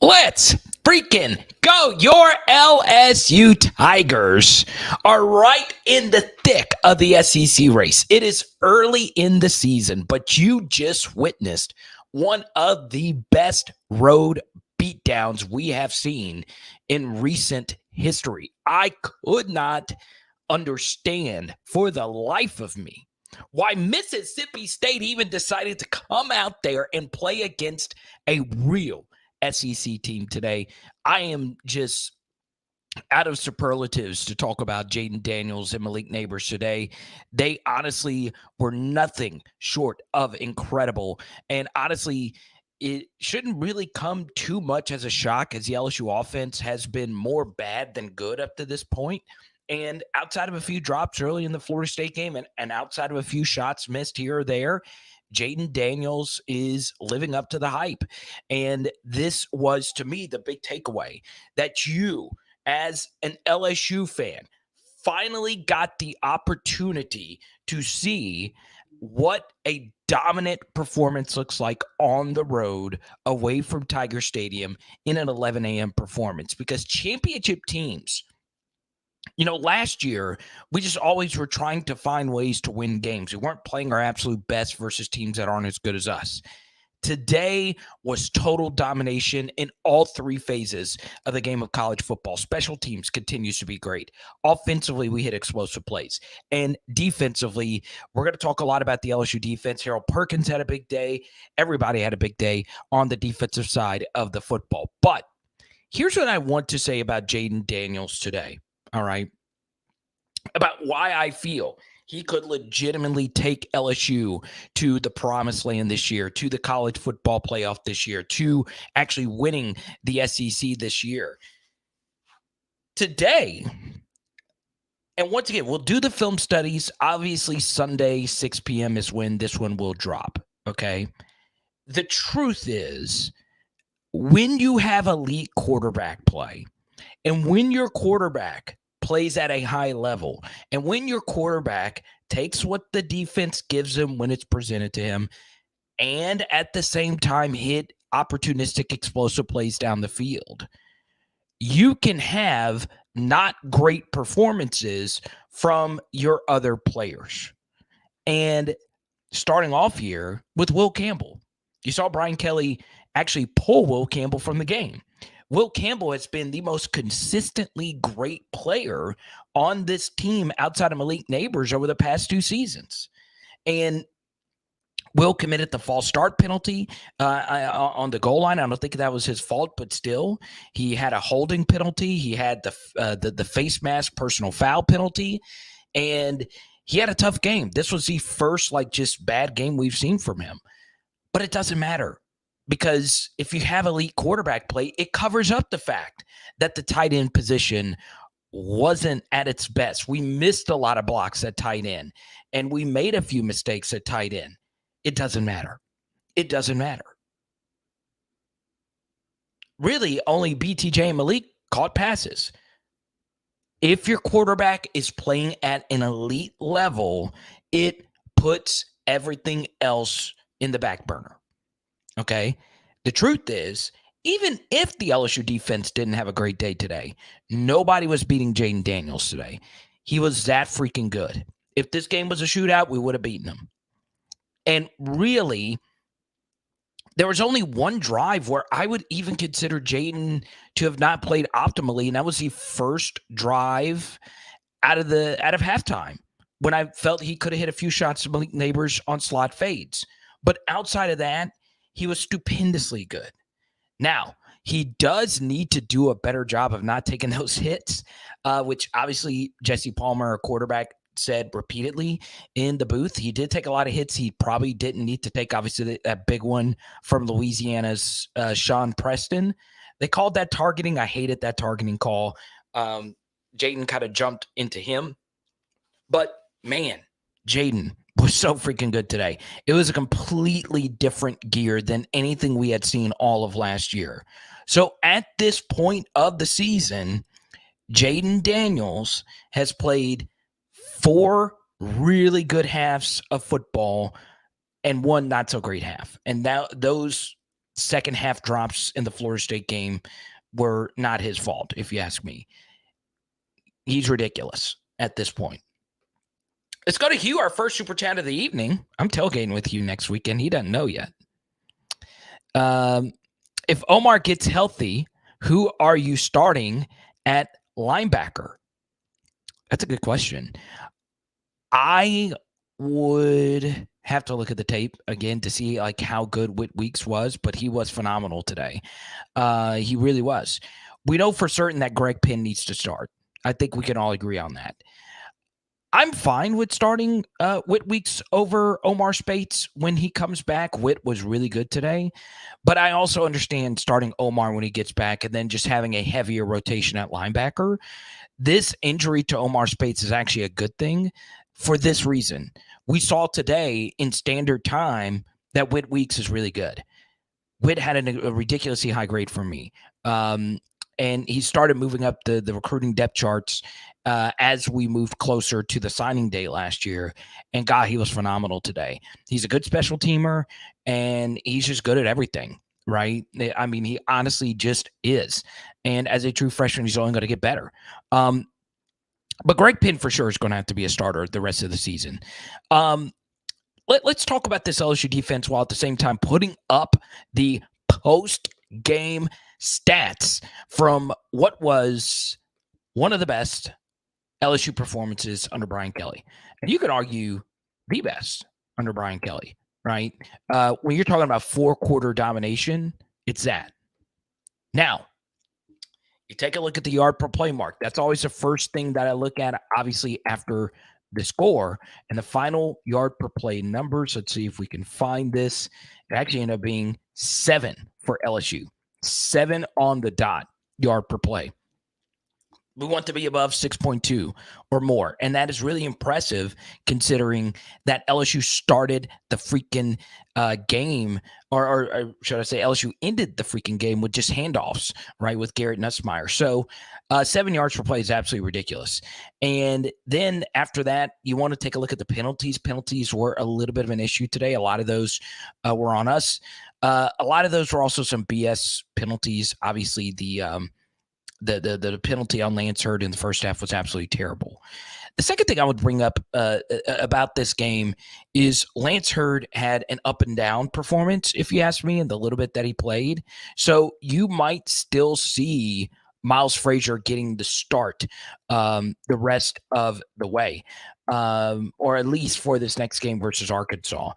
Let's freaking go. Your LSU Tigers are right in the thick of the SEC race. It is early in the season, but you just witnessed one of the best road beatdowns we have seen in recent history. I could not understand for the life of me why Mississippi State even decided to come out there and play against a real SEC team today. I am just out of superlatives to talk about Jayden Daniels and Malik Neighbors today. They honestly were nothing short of incredible. And honestly, it shouldn't really come too much as a shock, as the LSU offense has been more bad than good up to this point. And outside of a few drops early in the Florida State game and outside of a few shots missed here or there, Jayden Daniels is living up to the hype. And this was, to me, the big takeaway that you, as an LSU fan, finally got the opportunity to see what a dominant performance looks like on the road away from Tiger Stadium in an 11 a.m. performance. Because championship teams, last year, we just always were trying to find ways to win games. We weren't playing our absolute best versus teams that aren't as good as us. Today was total domination in all three phases of the game of college football. Special teams continues to be great. Offensively, we hit explosive plays. And defensively, we're going to talk a lot about the LSU defense. Harold Perkins had a big day. Everybody had a big day on the defensive side of the football. But here's what I want to say about Jayden Daniels today. All right, about why I feel he could legitimately take LSU to the promised land this year, to the college football playoff this year, to actually winning the SEC this year. Today, and once again, we'll do the film studies. Obviously, Sunday, 6 p.m. is when this one will drop, okay? The truth is, when you have elite quarterback play, and when your quarterback plays at a high level, and when your quarterback takes what the defense gives him when it's presented to him, and at the same time hit opportunistic explosive plays down the field, you can have not great performances from your other players. And starting off here with Will Campbell, you saw Brian Kelly actually pull Will Campbell from the game. Will Campbell has been the most consistently great player on this team outside of Malik Neighbors over the past two seasons. And Will committed the false start penalty on the goal line. I don't think that was his fault, but still, he had a holding penalty. He had the face mask personal foul penalty, and he had a tough game. This was the first just bad game we've seen from him. But it doesn't matter. Because if you have elite quarterback play, it covers up the fact that the tight end position wasn't at its best. We missed a lot of blocks at tight end, and we made a few mistakes at tight end. It doesn't matter. It doesn't matter. Really, only BTJ and Malik caught passes. If your quarterback is playing at an elite level, it puts everything else in the back burner. Okay, the truth is, even if the LSU defense didn't have a great day today, nobody was beating Jayden Daniels today. He was that freaking good. If this game was a shootout, we would have beaten him. And really, there was only one drive where I would even consider Jayden to have not played optimally, and that was the first drive out of halftime, when I felt he could have hit a few shots to Malik Neighbors on slot fades. But outside of that, he was stupendously good. Now, he does need to do a better job of not taking those hits, which obviously Jesse Palmer, a quarterback, said repeatedly in the booth. He did take a lot of hits he probably didn't need to take. Obviously, that big one from Louisiana's Sean Preston. They called that targeting. I hated that targeting call. Jayden kind of jumped into him. But, man, Jayden was so freaking good today. It was a completely different gear than anything we had seen all of last year. So at this point of the season, Jayden Daniels has played 4 really good halves of football and 1 not so great half. And those second half drops in the Florida State game were not his fault, if you ask me. He's ridiculous at this point. Let's go to Hugh, our first super chat of the evening. I'm tailgating with Hugh next weekend. He doesn't know yet. If Omar gets healthy, who are you starting at linebacker? That's a good question. I would have to look at the tape again to see like how good Whit Weeks was, but he was phenomenal today. He really was. We know for certain that Greg Penn needs to start. I think we can all agree on that. I'm fine with starting Whit Weeks over Omar Spates when he comes back. Whit was really good today, but I also understand starting Omar when he gets back and then just having a heavier rotation at linebacker. This injury to Omar Spates is actually a good thing for this reason. We saw today in standard time that Whit Weeks is really good. Whit had a ridiculously high grade for me. And he started moving up the recruiting depth charts as we moved closer to the signing day last year. And God, he was phenomenal today. He's a good special teamer, and he's just good at everything, right? I mean, he honestly just is. And as a true freshman, he's only going to get better. But Greg Penn for sure is going to have to be a starter the rest of the season. Let's talk about this LSU defense while at the same time putting up the post-game stats from what was one of the best LSU performances under Brian Kelly. And you could argue the best under Brian Kelly, right? When you're talking about four-quarter domination, it's that. Now, you take a look at the yard per play mark. That's always the first thing that I look at, obviously, after the score and the final yard per play numbers. Let's see if we can find this. It actually ended up being 7 for LSU. 7 on the dot yard per play. We want to be above 6.2 or more. And that is really impressive considering that LSU started the freaking game, or should I say LSU ended the freaking game with just handoffs, right, with Garrett Nussmeier. So 7 yards per play is absolutely ridiculous. And then after that, you want to take a look at the penalties. Penalties were a little bit of an issue today. A lot of those were on us. A lot of those were also some BS penalties. Obviously, the penalty on Lance Hurd in the first half was absolutely terrible. The second thing I would bring up about this game is Lance Hurd had an up and down performance, if you ask me, in the little bit that he played. So you might still see Miles Frazier getting the start the rest of the way, or at least for this next game versus Arkansas.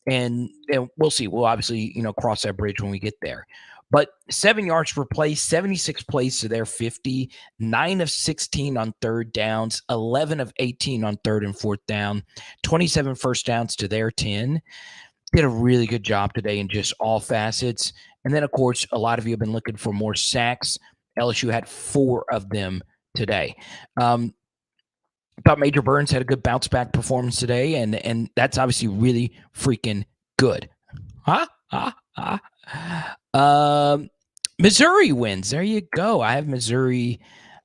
And we'll see. We'll obviously, cross that bridge when we get there. But 7 yards per play, 76 plays to their 50, 9 of 16 on third downs, 11 of 18 on third and fourth down, 27 first downs to their 10. Did a really good job today in just all facets. And then, of course, a lot of you have been looking for more sacks. LSU had 4 of them today. I thought Major Burns had a good bounce back performance today, and that's obviously really freaking good. Missouri wins. There you go. I have Missouri,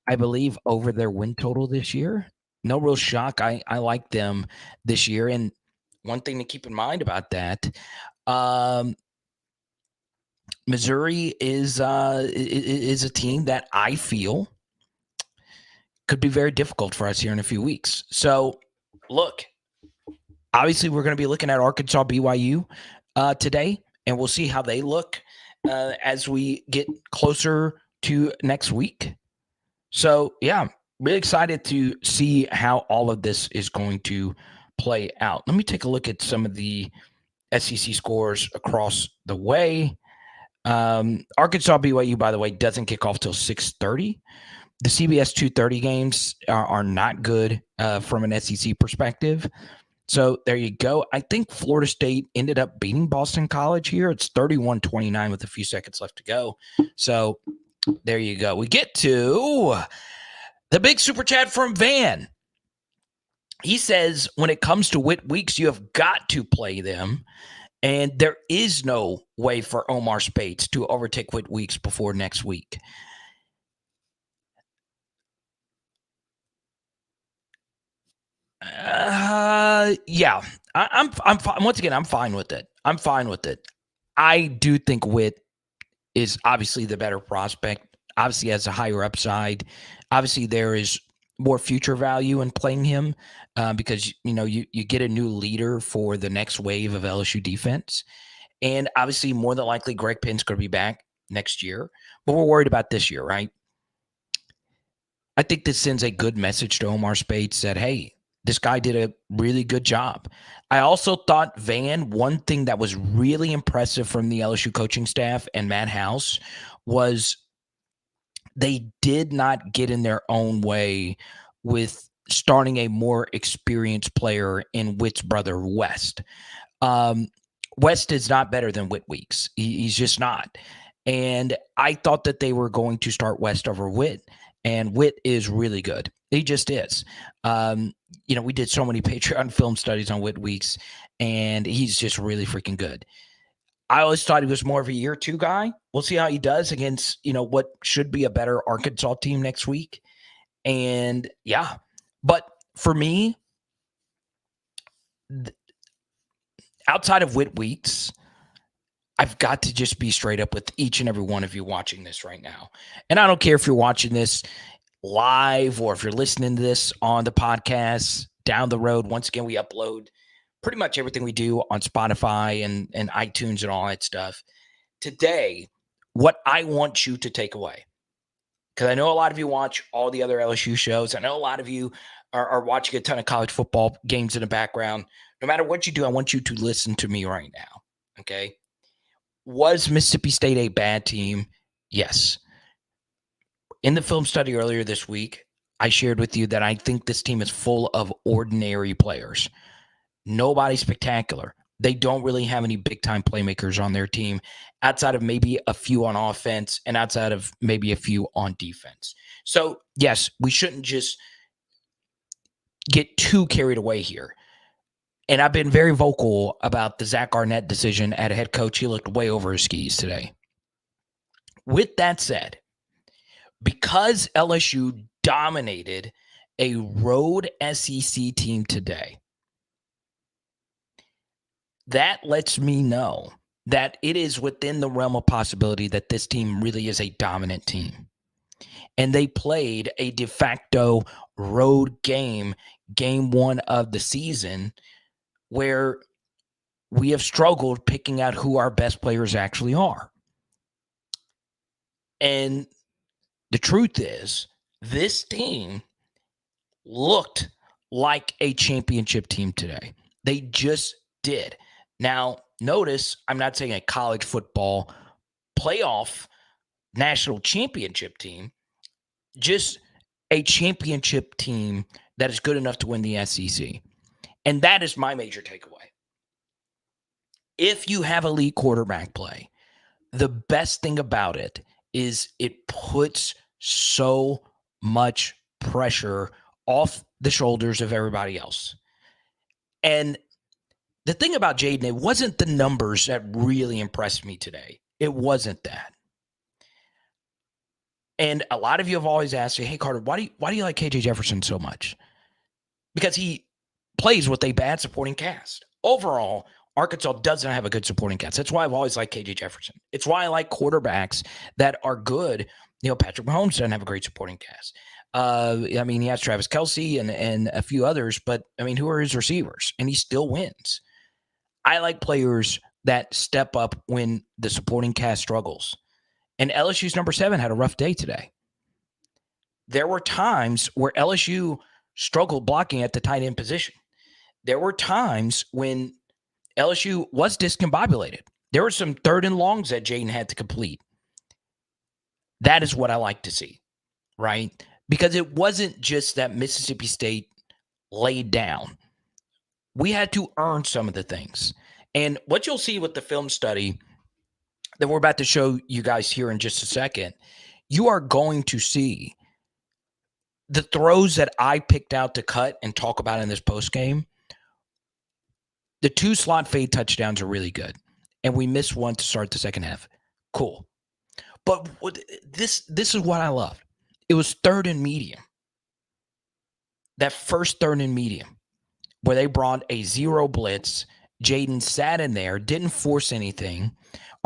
I believe, over their win total this year. No real shock. I like them this year. And one thing to keep in mind about that, Missouri is a team that I feel could be very difficult for us here in a few weeks. So, look, obviously we're going to be looking at Arkansas BYU today, and we'll see how they look as we get closer to next week. So, yeah, really excited to see how all of this is going to play out. Let me take a look at some of the SEC scores across the way. Arkansas BYU, by the way, doesn't kick off till 6:30. The CBS 2:30 games are not good from an SEC perspective. So there you go. I think Florida State ended up beating Boston College here. It's 31-29 with a few seconds left to go. So there you go. We get to the big super chat from Van. He says, when it comes to Whit Weeks, you have got to play them. And there is no way for Omar Spates to overtake Whit Weeks before next week. Yeah, I'm once again, I'm fine with it. I do think Whit is obviously the better prospect, obviously has a higher upside. Obviously, there is more future value in playing him because, you get a new leader for the next wave of LSU defense. And obviously, more than likely, Greg Pinn's going to be back next year. But we're worried about this year, right? I think this sends a good message to Omar Speights that, hey, this guy did a really good job. I also thought one thing that was really impressive from the LSU coaching staff and Matt House was they did not get in their own way with starting a more experienced player in Witt's brother, West. West is not better than Witt Weeks. He's just not. And I thought that they were going to start West over Witt. And Witt is really good. He just is. We did so many Patreon film studies on Witt Weeks, and he's just really freaking good. I always thought he was more of a year two guy. We'll see how he does against, what should be a better Arkansas team next week. And yeah, but for me, outside of Witt Weeks, I've got to just be straight up with each and every one of you watching this right now. And I don't care if you're watching this live or if you're listening to this on the podcast down the road. Once again, we upload pretty much everything we do on Spotify and iTunes and all that stuff. Today, what I want you to take away, because I know a lot of you watch all the other LSU shows. I know a lot of you are watching a ton of college football games in the background. No matter what you do, I want you to listen to me right now, okay? Was Mississippi State a bad team? Yes. In the film study earlier this week, I shared with you that I think this team is full of ordinary players. Nobody spectacular. They don't really have any big-time playmakers on their team outside of maybe a few on offense and outside of maybe a few on defense. So, yes, we shouldn't just get too carried away here. And I've been very vocal about the Zach Arnett decision at a head coach. He looked way over his skis today. With that said, because LSU dominated a road SEC team today, that lets me know that it is within the realm of possibility that this team really is a dominant team. And they played a de facto road game one of the season, where we have struggled picking out who our best players actually are. And the truth is, this team looked like a championship team today. They just did. Now, notice I'm not saying a college football playoff national championship team, just a championship team that is good enough to win the SEC. And that is my major takeaway. If you have elite quarterback play, the best thing about it is it puts so much pressure off the shoulders of everybody else. And the thing about Jayden, it wasn't the numbers that really impressed me today. It wasn't that. And a lot of you have always asked me, hey, Carter, why do you like KJ Jefferson so much? Because he plays with a bad supporting cast. Overall, Arkansas doesn't have a good supporting cast. That's why I've always liked KJ Jefferson. It's why I like quarterbacks that are good. Patrick Mahomes doesn't have a great supporting cast. He has Travis Kelce and a few others, but who are his receivers? And he still wins. I like players that step up when the supporting cast struggles. And LSU's number 7 had a rough day today. There were times where LSU struggled blocking at the tight end position. There were times when LSU was discombobulated. There were some 3rd and longs that Jayden had to complete. That is what I like to see, right? Because it wasn't just that Mississippi State laid down. We had to earn some of the things. And what you'll see with the film study that we're about to show you guys here in just a second, you are going to see the throws that I picked out to cut and talk about in this postgame. The 2 slot fade touchdowns are really good. And we missed one to start the second half. Cool. But this is what I love. It was 3rd and medium. That first 3rd and medium, where they brought a 0 blitz. Jayden sat in there, didn't force anything.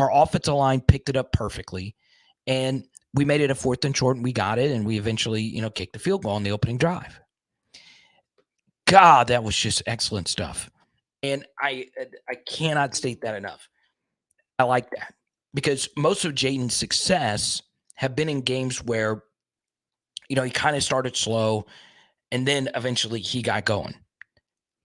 Our offensive line picked it up perfectly, and we made it a 4th and short, and we got it, and we eventually, kicked the field goal on the opening drive. God, that was just excellent stuff. And I cannot state that enough. I like that because most of Jayden's success have been in games where, he kind of started slow and then eventually he got going.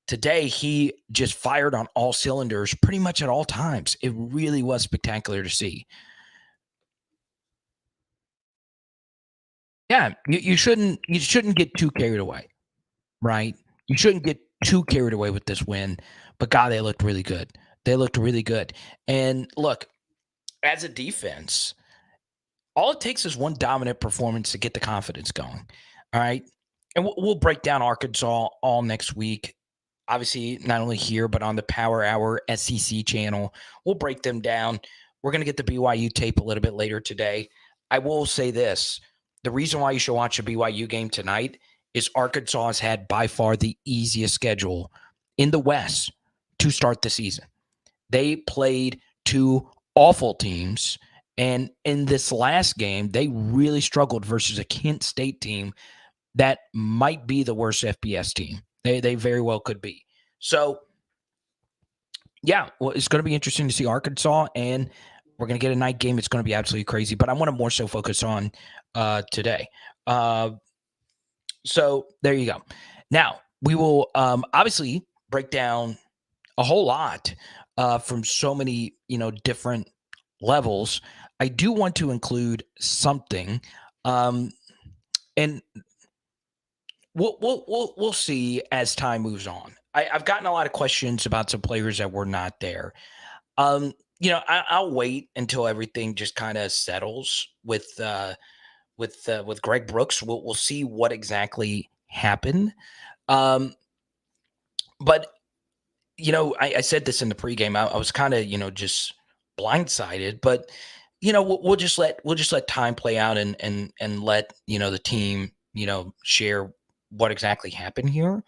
Today, he just fired on all cylinders pretty much at all times. It really was spectacular to see. Yeah, you shouldn't get too carried away, right? You shouldn't get too carried away with this win, but God, they looked really good. They looked really good. And look, as a defense, all it takes is one dominant performance to get the confidence going. All right. And we'll break down Arkansas all next week. Obviously, not only here, but on the Power Hour SEC channel. We'll break them down. We're going to get the BYU tape a little bit later today. I will say this. The reason why you should watch a BYU game tonight is Arkansas has had by far the easiest schedule in the West to start the season. They played 2 awful teams, and in this last game, they really struggled versus a Kent State team that might be the worst FBS team. They very well could be. So, yeah, well, it's going to be interesting to see Arkansas, and we're going to get a night game. It's going to be absolutely crazy, but I want to more so focus on today. So there you go. Now, we will obviously break down a whole lot from so many, different levels. I do want to include something, and we'll see as time moves on. I've gotten a lot of questions about some players that were not there. I'll wait until everything just kind of settles with Greg Brooks. We'll see what exactly happened. But I said this in the pregame. I was kind of just blindsided, but we'll just let time play out and let the team share what exactly happened here.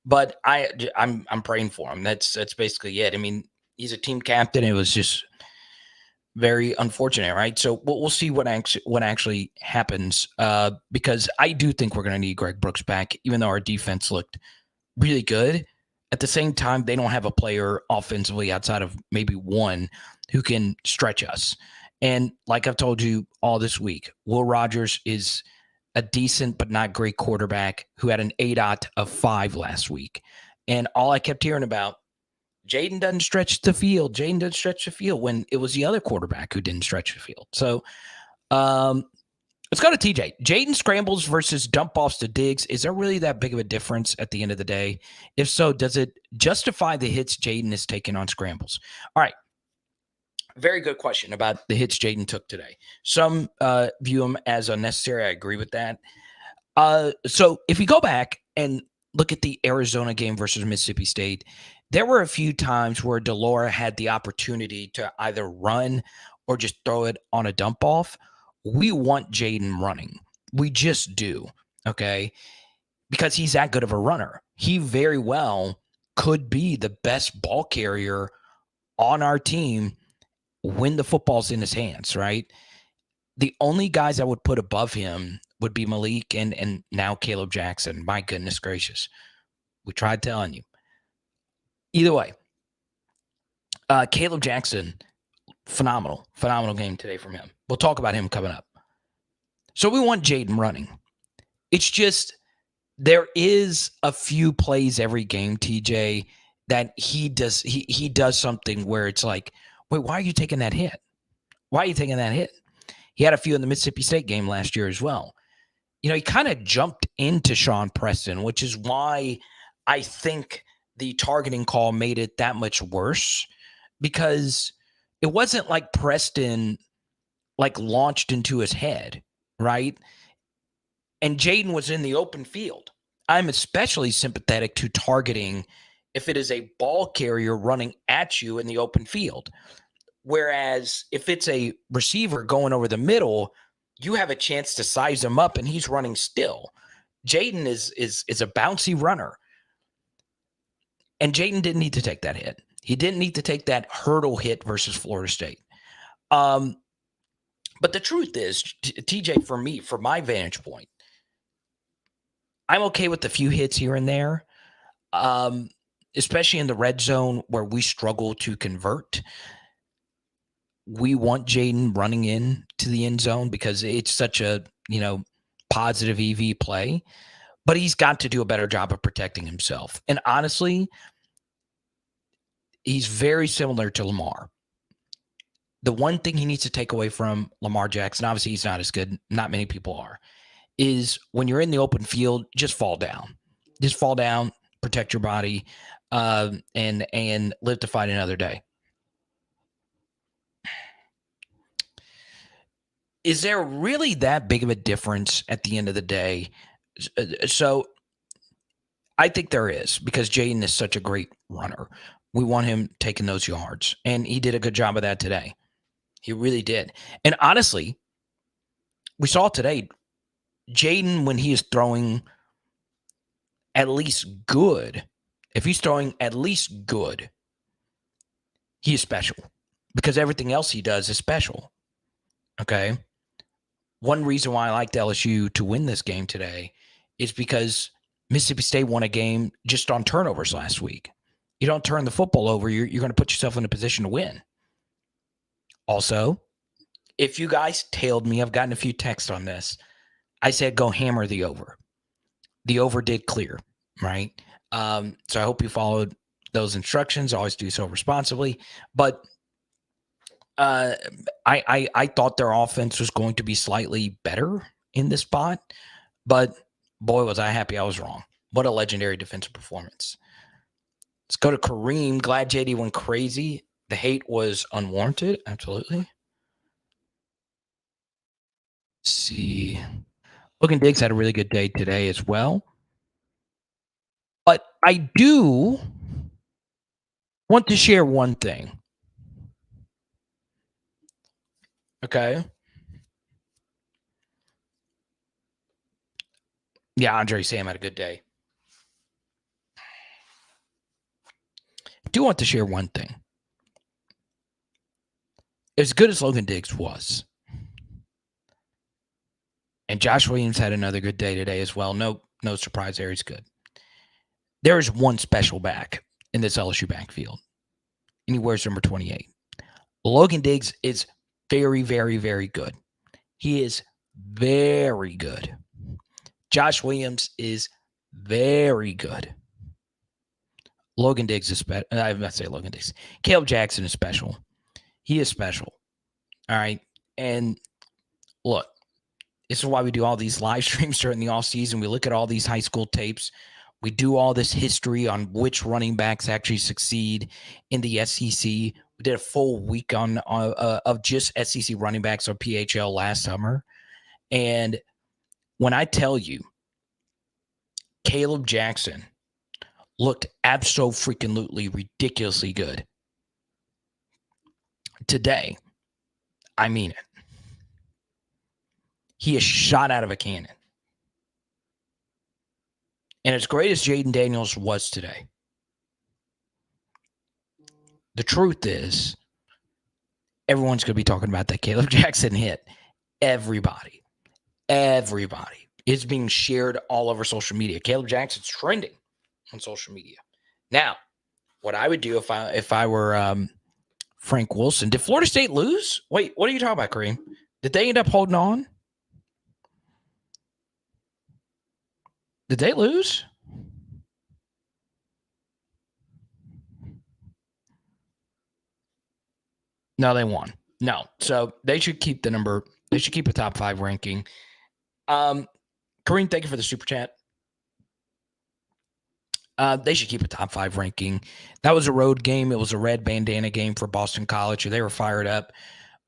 But I'm praying for him. That's basically it. I mean, he's a team captain. It was just very unfortunate, right? So we'll see what actually happens because I do think we're going to need Greg Brooks back, even though our defense looked really good. At the same time, they don't have a player offensively outside of maybe one who can stretch us. And like I've told you all this week, Will Rogers is a decent but not great quarterback who had an ADOT of 5 last week. And all I kept hearing about, Jayden doesn't stretch the field. Jayden doesn't stretch the field when it was the other quarterback who didn't stretch the field. So let's go to TJ. Jayden scrambles versus dump offs to Diggs. Is there really that big of a difference at the end of the day? If so, does it justify the hits Jayden is taking on scrambles? All right. Very good question about the hits Jayden took today. Some view them as unnecessary. I agree with that. So if you go back and look at the Arizona game versus Mississippi State, there were a few times where Delora had the opportunity to either run or just throw it on a dump off. We want Jayden running. We just do, okay? Because he's that good of a runner. He very well could be the best ball carrier on our team when the football's in his hands, right? The only guys I would put above him would be Malik and now Caleb Jackson. My goodness gracious. We tried telling you. Either way, Caleb Jackson, phenomenal game today from him. We'll talk about him coming up. So we want Jayden running. It's just there is a few plays every game, TJ, that he does something where it's like, wait, why are you taking that hit? Why are you taking that hit? He had a few in the Mississippi State game last year as well. He kind of jumped into Sean Preston, which is why I think the targeting call made it that much worse, because it wasn't like Preston launched into his head, right? And Jayden was in the open field. I'm especially sympathetic to targeting if it is a ball carrier running at you in the open field. Whereas if it's a receiver going over the middle, you have a chance to size him up and he's running still. Jayden is a bouncy runner. And Jayden didn't need to take that hit. He didn't need to take that hurdle hit versus Florida State. But the truth is, TJ, for me, from my vantage point, I'm okay with a few hits here and there, especially in the red zone where we struggle to convert. We want Jayden running in to the end zone because it's such a, positive EV play, but he's got to do a better job of protecting himself. And honestly, he's very similar to Lamar. The one thing he needs to take away from Lamar Jackson, obviously he's not as good, not many people are, is when you're in the open field, just fall down. Just fall down, protect your body, and live to fight another day. Is there really that big of a difference at the end of the day? So I think there is, because Jayden is such a great runner. We want him taking those yards, and he did a good job of that today. He really did. And honestly, we saw today, Jayden, when he is throwing at least good, if he's throwing at least good, he is special, because everything else he does is special. Okay. One reason why I liked LSU to win this game today is because Mississippi State won a game just on turnovers last week. You don't turn the football over, you're going to put yourself in a position to win. Also, if you guys tailed me, I've gotten a few texts on this. I said go hammer the over. The over did clear, right? So I hope you followed those instructions. Always do so responsibly. But I thought their offense was going to be slightly better in this spot, but boy, was I happy I was wrong. What a legendary defensive performance. Let's go to Kareem. Glad JD went crazy. The hate was unwarranted. Absolutely. Let's see. Logan Diggs had a really good day today as well. But I do want to share one thing. Okay. Yeah, Andre Sam had a good day. I do want to share one thing. As good as Logan Diggs was, and Josh Williams had another good day today as well. No surprise there. He's good. There is one special back in this LSU backfield, and he wears number 28. Logan Diggs is very, very, very good. He is very good. Josh Williams is very good. Logan Diggs is special. I'm not saying Logan Diggs. Caleb Jackson is special. He is special. All right. And look, this is why we do all these live streams during the offseason. We look at all these high school tapes. We do all this history on which running backs actually succeed in the SEC. We did a full week on of just SEC running backs or PHL last summer. And when I tell you, Caleb Jackson looked abso-freaking-lutely ridiculously good today, I mean it. He is shot out of a cannon. And as great as Jayden Daniels was today, the truth is, everyone's going to be talking about that Caleb Jackson hit. Everybody. It's being shared all over social media. Caleb Jackson's trending on social media. Now, what I would do if I were Frank Wilson. Did Florida State lose? Wait, what are you talking about, Kareem? Did they end up holding on? Did they lose? No, they won. No. So they should keep the number. They should keep a top 5 ranking. Kareem, thank you for the super chat. They should keep a top 5 ranking. That was a road game. It was a red bandana game for Boston College. They were fired up.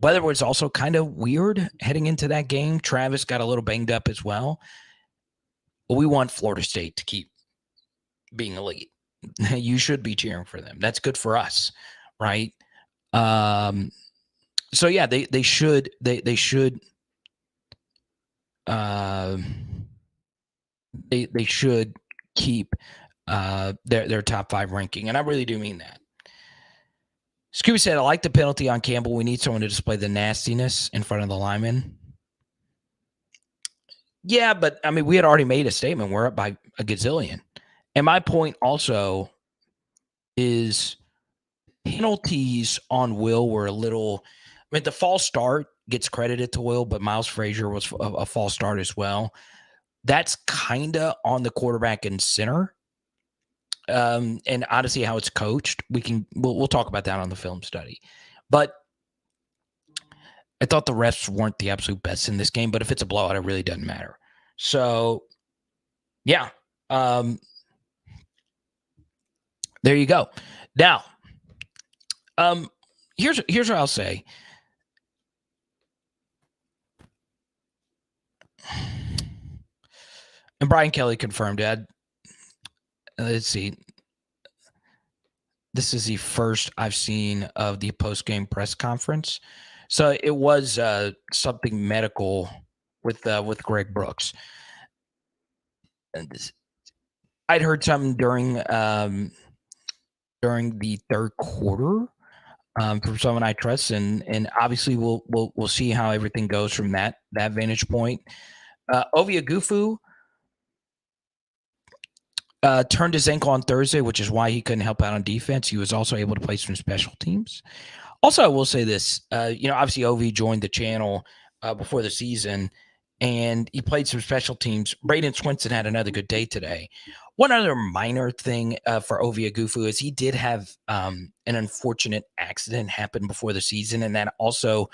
Weather was also kind of weird heading into that game. Travis got a little banged up as well. But we want Florida State to keep being elite. You should be cheering for them. That's good for us, right? So yeah, they should they should keep their top 5 ranking, and I really do mean that. Scooby said, I like the penalty on Campbell. We need someone to display the nastiness in front of the lineman. Yeah, but I mean, we had already made a statement. We're up by a gazillion. And my point also is penalties on Will were a little. I mean, the false start gets credited to Will, but Miles Frazier was a false start as well. That's kind of on the quarterback and center. And honestly, how it's coached, we'll talk about that on the film study. But I thought the refs weren't the absolute best in this game. But if it's a blowout, it really doesn't matter. So, yeah, there you go. Now, here's what I'll say. And Brian Kelly confirmed it. Let's see. This is the first I've seen of the post-game press conference. So it was something medical with Greg Brooks. And I'd heard something during the third quarter from someone I trust, and obviously we'll see how everything goes from that vantage point. Ovie Agufu turned his ankle on Thursday, which is why he couldn't help out on defense. He was also able to play some special teams. Also, I will say this, obviously Ovi joined the channel before the season, and he played some special teams. Braden Swinson had another good day today. One other minor thing for Ovi Agufu is he did have an unfortunate accident happen before the season, and that also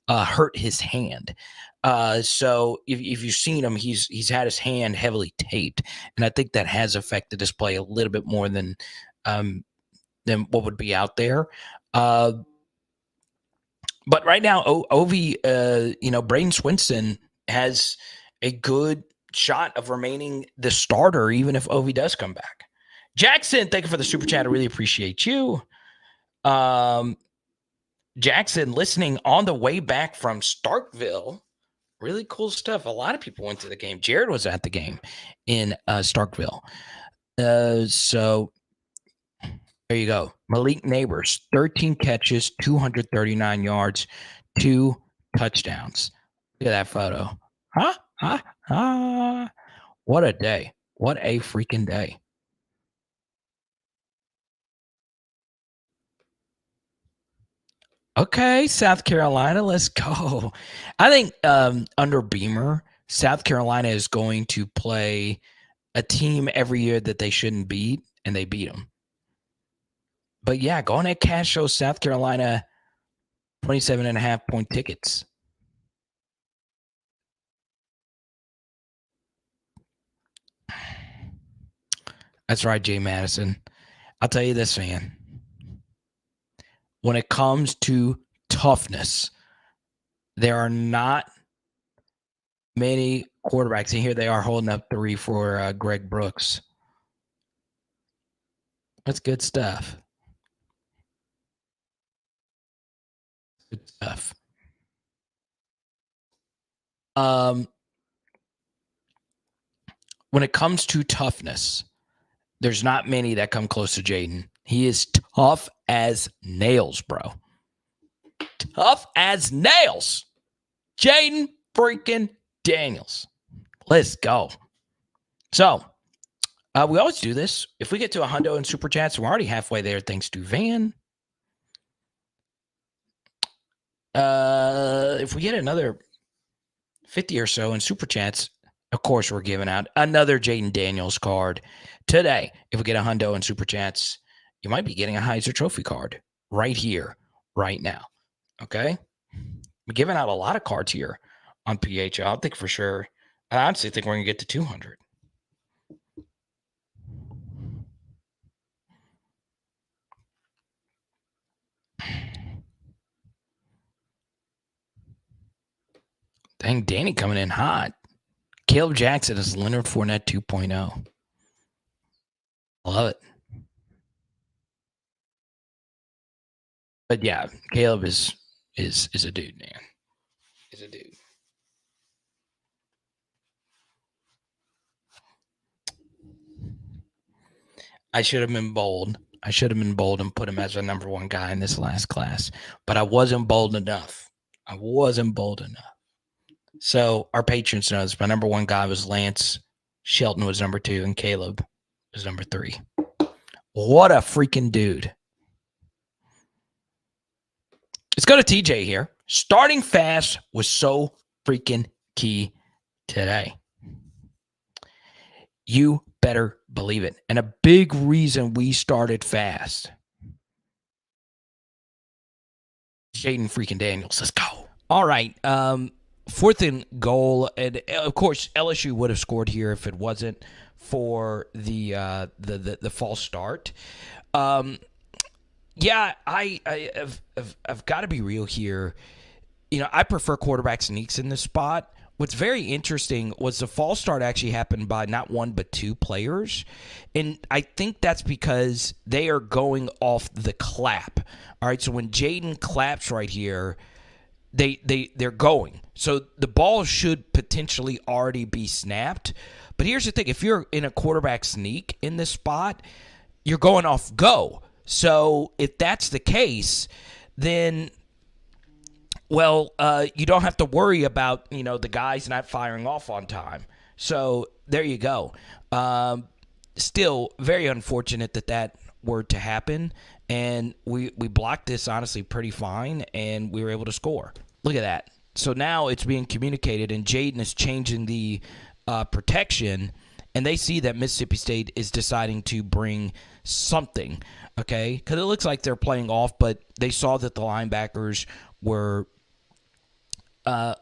hurt his hand. So if you've seen him, he's had his hand heavily taped, and I think that has affected his play a little bit more than what would be out there. But right now, Ovi, Braden Swinson has a good shot of remaining the starter, even if Ovi does come back. Jackson, thank you for the super chat. I really appreciate you. Jackson, listening on the way back from Starkville. Really cool stuff. A lot of people went to the game. Jared was at the game in Starkville. So there you go. Malik Neighbors, 13 catches, 239 yards, 2 touchdowns. Look at that photo. What a day. What a freaking day. Okay, South Carolina, let's go. I think under Beamer, South Carolina is going to play a team every year that they shouldn't beat, and they beat them. But yeah, go on at Cash show South Carolina 27.5 point tickets. That's right, Jay Madison. I'll tell you this, man. When it comes to toughness, there are not many quarterbacks. And here they are holding up 3 for Greg Brooks. That's good stuff. Good stuff. When it comes to toughness, there's not many that come close to Jayden. He is tough as nails, bro. Tough as nails. Jayden freaking Daniels. Let's go. So, we always do this. If we get to a hundo in super chats, we're already halfway there thanks to Van. If we get another 50 or so in super chats, of course, we're giving out another Jayden Daniels card today. If we get a hundo in super chats, you might be getting a Heiser Trophy card right here, right now. Okay? We're giving out a lot of cards here on PHL. I think for sure. I honestly think we're going to get to 200. Dang, Danny coming in hot. Caleb Jackson is Leonard Fournette 2.0. Love it. But yeah, Caleb is a dude, man. Is a dude. I should have been bold. I should have been bold and put him as a number one guy in this last class, but I wasn't bold enough. So our patrons knows my number one guy was Lance. Shelton was number 2, and Caleb was number 3. What a freaking dude. Let's go to TJ here. Starting fast was so freaking key today. You better believe it. And a big reason we started fast. Jayden freaking Daniels. Let's go. All right. 4th and goal. And of course, LSU would have scored here if it wasn't for the false start. Yeah, I've got to be real here. You know, I prefer quarterback sneaks in this spot. What's very interesting was the false start actually happened by not 1 but 2 players. And I think that's because they are going off the clap. All right, so when Jayden claps right here, they're going. So the ball should potentially already be snapped. But here's the thing. If you're in a quarterback sneak in this spot, you're going off go. So if that's the case, then you don't have to worry about, the guys not firing off on time. So there you go. Still very unfortunate that were to happen. And we blocked this, honestly, pretty fine, and we were able to score. Look at that. So now it's being communicated, and Jayden is changing the protection, and they see that Mississippi State is deciding to bring something, okay? Because it looks like they're playing off, but they saw that the linebackers were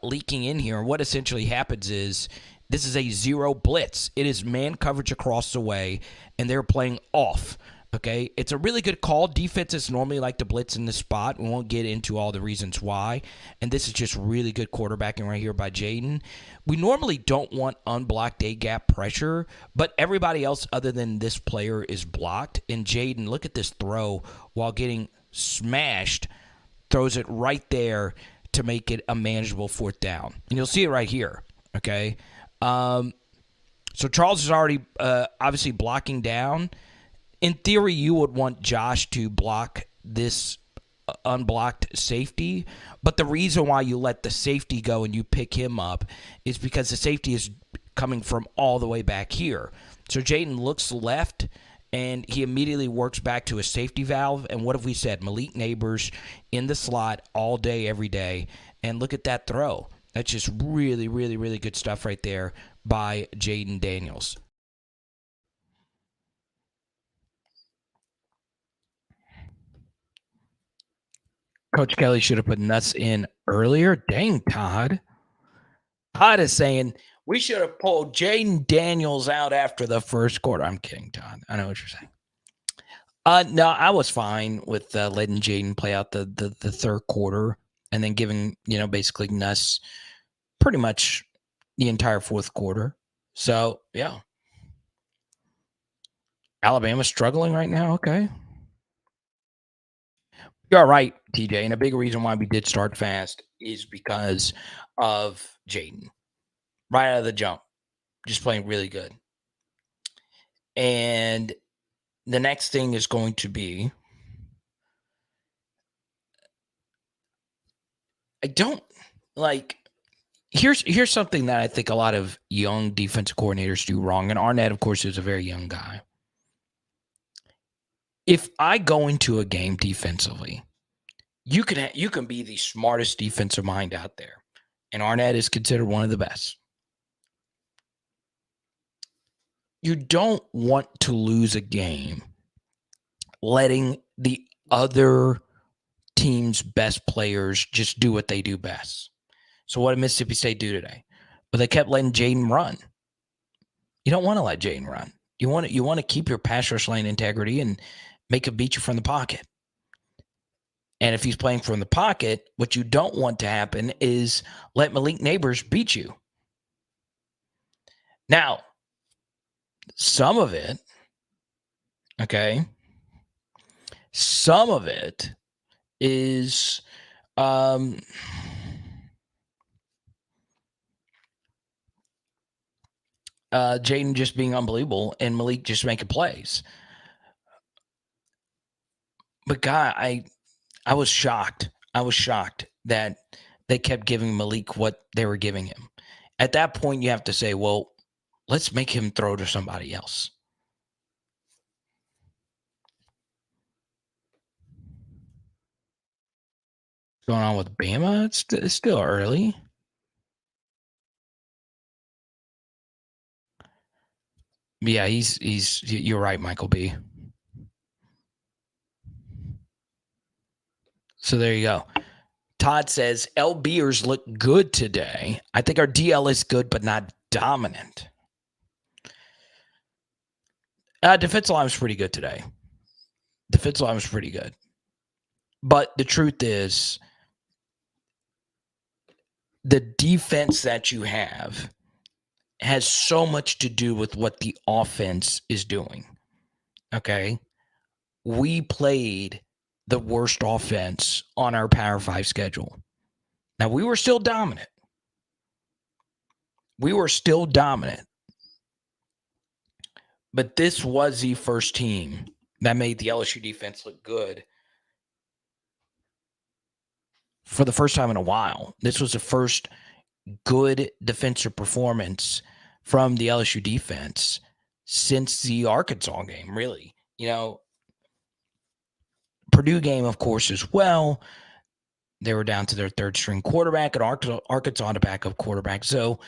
leaking in here. And what essentially happens is this is a 0 blitz. It is man coverage across the way, and they're playing off. Okay, it's a really good call. Defenses normally like to blitz in this spot. We won't get into all the reasons why. And this is just really good quarterbacking right here by Jayden. We normally don't want unblocked A-gap pressure, but everybody else other than this player is blocked. And Jayden, look at this throw while getting smashed, throws it right there to make it a manageable 4th down. And you'll see it right here, okay? So Charles is already obviously blocking down. In theory, you would want Josh to block this unblocked safety, but the reason why you let the safety go and you pick him up is because the safety is coming from all the way back here. So Jayden looks left, and he immediately works back to a safety valve. And what have we said? Malik Neighbors in the slot all day, every day. And look at that throw. That's just really, really, really good stuff right there by Jayden Daniels. Coach Kelly should have put nuts in earlier. Dang, Todd. Todd is saying we should have pulled Jayden Daniels out after the first quarter. I'm kidding, Todd. I know what you're saying. No, I was fine with letting Jayden play out the 3rd quarter and then giving, basically Nuss pretty much the entire 4th quarter. So, yeah. Alabama's struggling right now. Okay. You're right, TJ. And a big reason why we did start fast is because of Jayden. Right out of the jump. Just playing really good. And the next thing is going to be, here's something that I think a lot of young defensive coordinators do wrong. And Arnett, of course, is a very young guy. If I go into a game defensively, you can be the smartest defensive mind out there. And Arnett is considered one of the best. You don't want to lose a game letting the other team's best players just do what they do best. So what did Mississippi State do today? Well, they kept letting Jayden run. You don't want to let Jayden run. You want to keep your pass rush lane integrity and make him beat you from the pocket. And if he's playing from the pocket, what you don't want to happen is let Malik Neighbors beat you. Now, some of it, okay, some of it is Jayden just being unbelievable and Malik just making plays. But God, I was shocked. I was shocked that they kept giving Malik what they were giving him. At that point, you have to say, well, let's make him throw to somebody else. What's going on with Bama? It's still early. Yeah, he's. You're right, Michael B. So there you go. Todd says LBers look good today. I think our DL is good, but not dominant. Defensive line was pretty good today. Defensive line was pretty good. But the truth is, the defense that you have has so much to do with what the offense is doing. Okay. We played the worst offense on our Power 5 schedule. Now, we were still dominant. But this was the first team that made the LSU defense look good for the first time in a while. This was the first good defensive performance from the LSU defense since the Arkansas game, really. Purdue game, of course, as well. They were down to their third string quarterback, and Arkansas had a backup quarterback. So,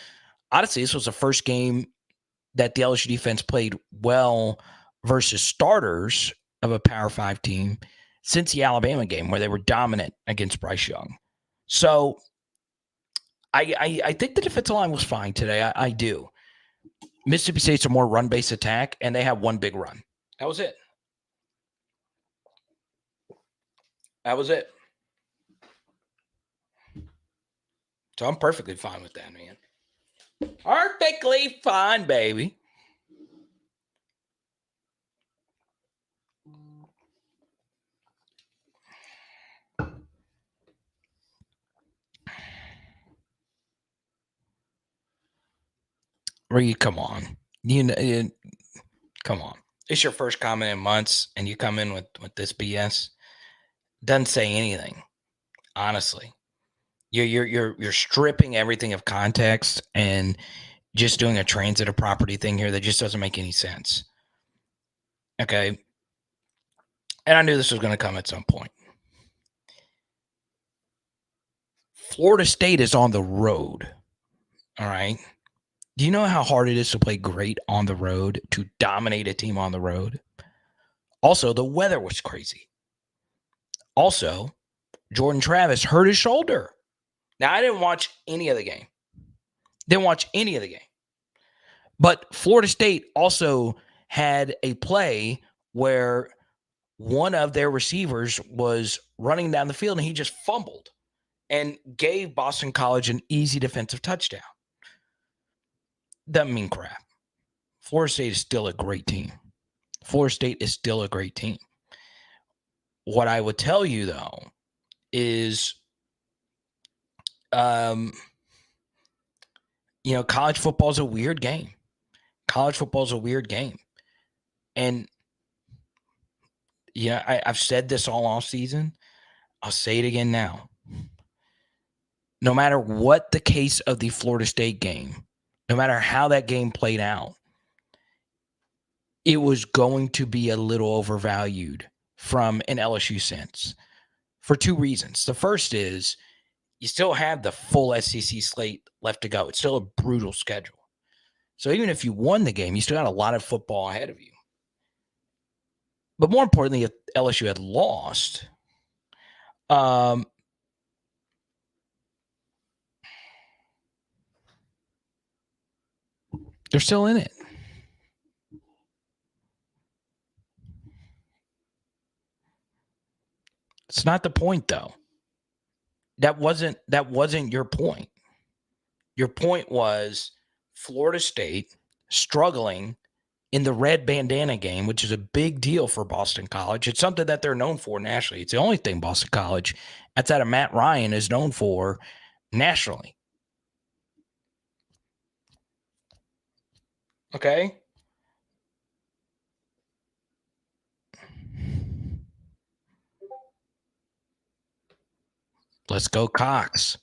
honestly, this was the first game that the LSU defense played well versus starters of a Power 5 team since the Alabama game, where they were dominant against Bryce Young. So, I think the defensive line was fine today. I do. Mississippi State's a more run-based attack, and they have one big run. That was it. So I'm perfectly fine with that, man. Perfectly fine, baby. Come on. Come on. It's your first comment in months, and you come in with this BS. Doesn't say anything, honestly. You're stripping everything of context and just doing a transitive property thing here that just doesn't make any sense. Okay. And I knew this was going to come at some point. Florida State is on the road. All right. Do you know how hard it is to play great on the road, to dominate a team on the road? Also, the weather was crazy. Also, Jordan Travis hurt his shoulder. Now, I didn't watch any of the game. But Florida State also had a play where one of their receivers was running down the field and he just fumbled and gave Boston College an easy defensive touchdown. Doesn't mean crap. Florida State is still a great team. What I would tell you, though, is, college football is a weird game. And, I've said this all off season. I'll say it again now. No matter what the case of the Florida State game, no matter how that game played out, it was going to be a little overvalued from an LSU sense for two reasons. The first is you still have the full SEC slate left to go. It's still a brutal schedule. So even if you won the game, you still had a lot of football ahead of you. But more importantly, if LSU had lost, they're still in it. It's not the point, though. That wasn't your point. Your point was Florida State struggling in the red bandana game, which is a big deal for Boston College. It's something that they're known for nationally. It's the only thing Boston College, outside of Matt Ryan, is known for nationally. Okay? Let's go, Cox.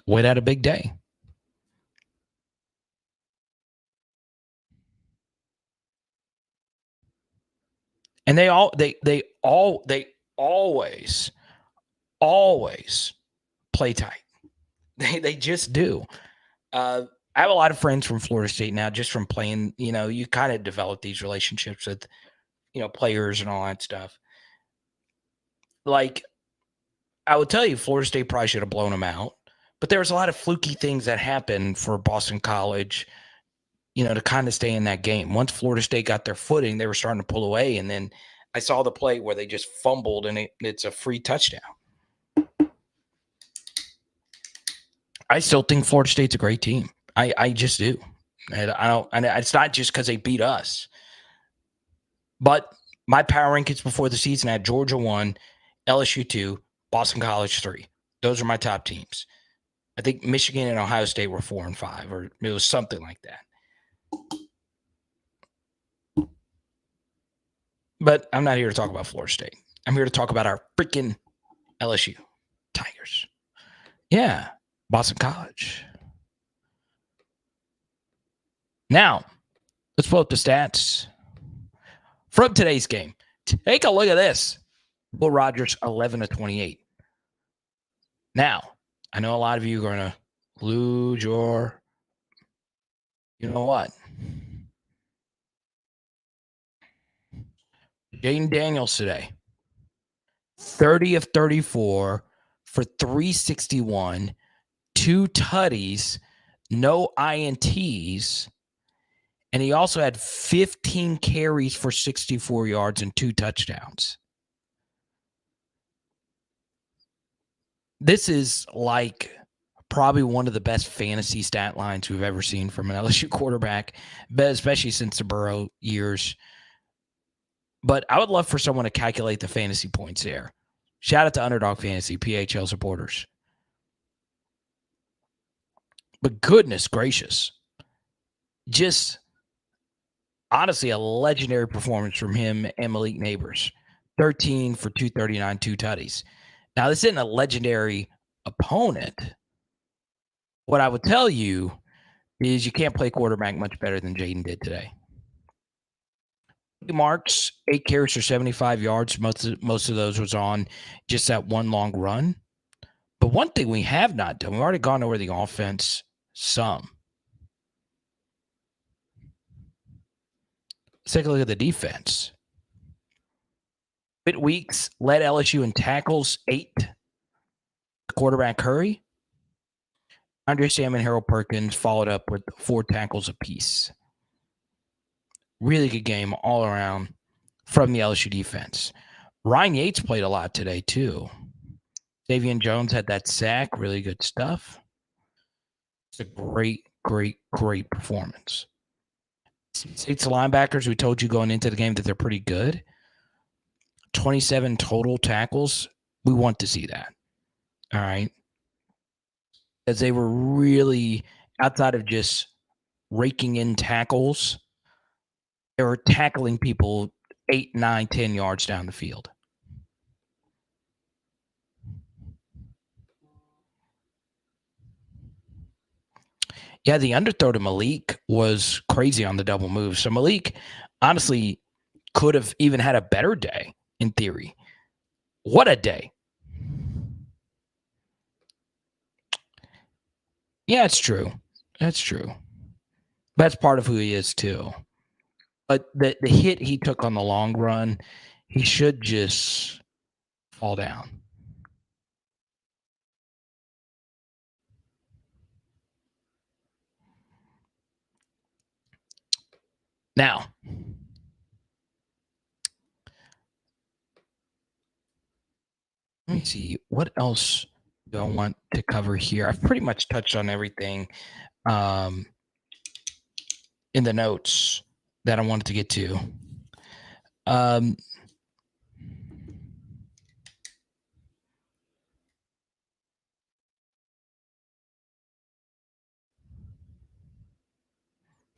Wade had a big day. And they always play tight. They just do. I have a lot of friends from Florida State now, just from playing. You kind of develop these relationships with, players and all that stuff. Like, I would tell you, Florida State probably should have blown them out, but there was a lot of fluky things that happened for Boston College, to kind of stay in that game. Once Florida State got their footing, they were starting to pull away, and then I saw the play where they just fumbled, and it's a free touchdown. I still think Florida State's a great team. I just do. And I don't. And it's not just because they beat us. But my power rankings before the season had Georgia 1, LSU 2, Boston College 3. Those are my top teams. I think Michigan and Ohio State were 4 and 5, or it was something like that. But I'm not here to talk about Florida State. I'm here to talk about our freaking LSU Tigers. Yeah, Boston College. Now, let's pull up the stats from today's game. Take a look at this. Will Rogers, 11 of 28. Now, I know a lot of you are going to lose your, you know what? Jayden Daniels today, 30 of 34 for 361, 2 tutties, no INTs, and he also had 15 carries for 64 yards and 2 touchdowns. This is like probably one of the best fantasy stat lines we've ever seen from an LSU quarterback, but especially since the Burrow years. But I would love for someone to calculate the fantasy points there. Shout out to Underdog Fantasy, PHL supporters. But goodness gracious, just honestly a legendary performance from him and Malik Neighbors. 13 for 239, 2 tutties. Now, this isn't a legendary opponent. What I would tell you is you can't play quarterback much better than Jayden did today. Marks, 8 carries for 75 yards. Most of those was on just that one long run. But one thing we have not done, we've already gone over the offense some. Let's take a look at the defense. Pitt Weeks led LSU in tackles, 8. Quarterback Curry. Andre Sam and Harold Perkins followed up with 4 tackles apiece. Really good game all around from the LSU defense. Ryan Yates played a lot today, too. Davian Jones had that sack. Really good stuff. It's a great performance. State's linebackers, we told you going into the game that they're pretty good. 27 total tackles. We want to see that. All right. As they were really, outside of just raking in tackles, they were tackling people 8, 9, 10 yards down the field. Yeah, the underthrow to Malik was crazy on the double move. So Malik honestly could have even had a better day in theory. What a day. Yeah, it's true. That's true. That's part of who he is too. But the hit he took on the long run, he should just fall down. Now, let me see. What else do I want to cover here? I've pretty much touched on everything in the notes that I wanted to get to.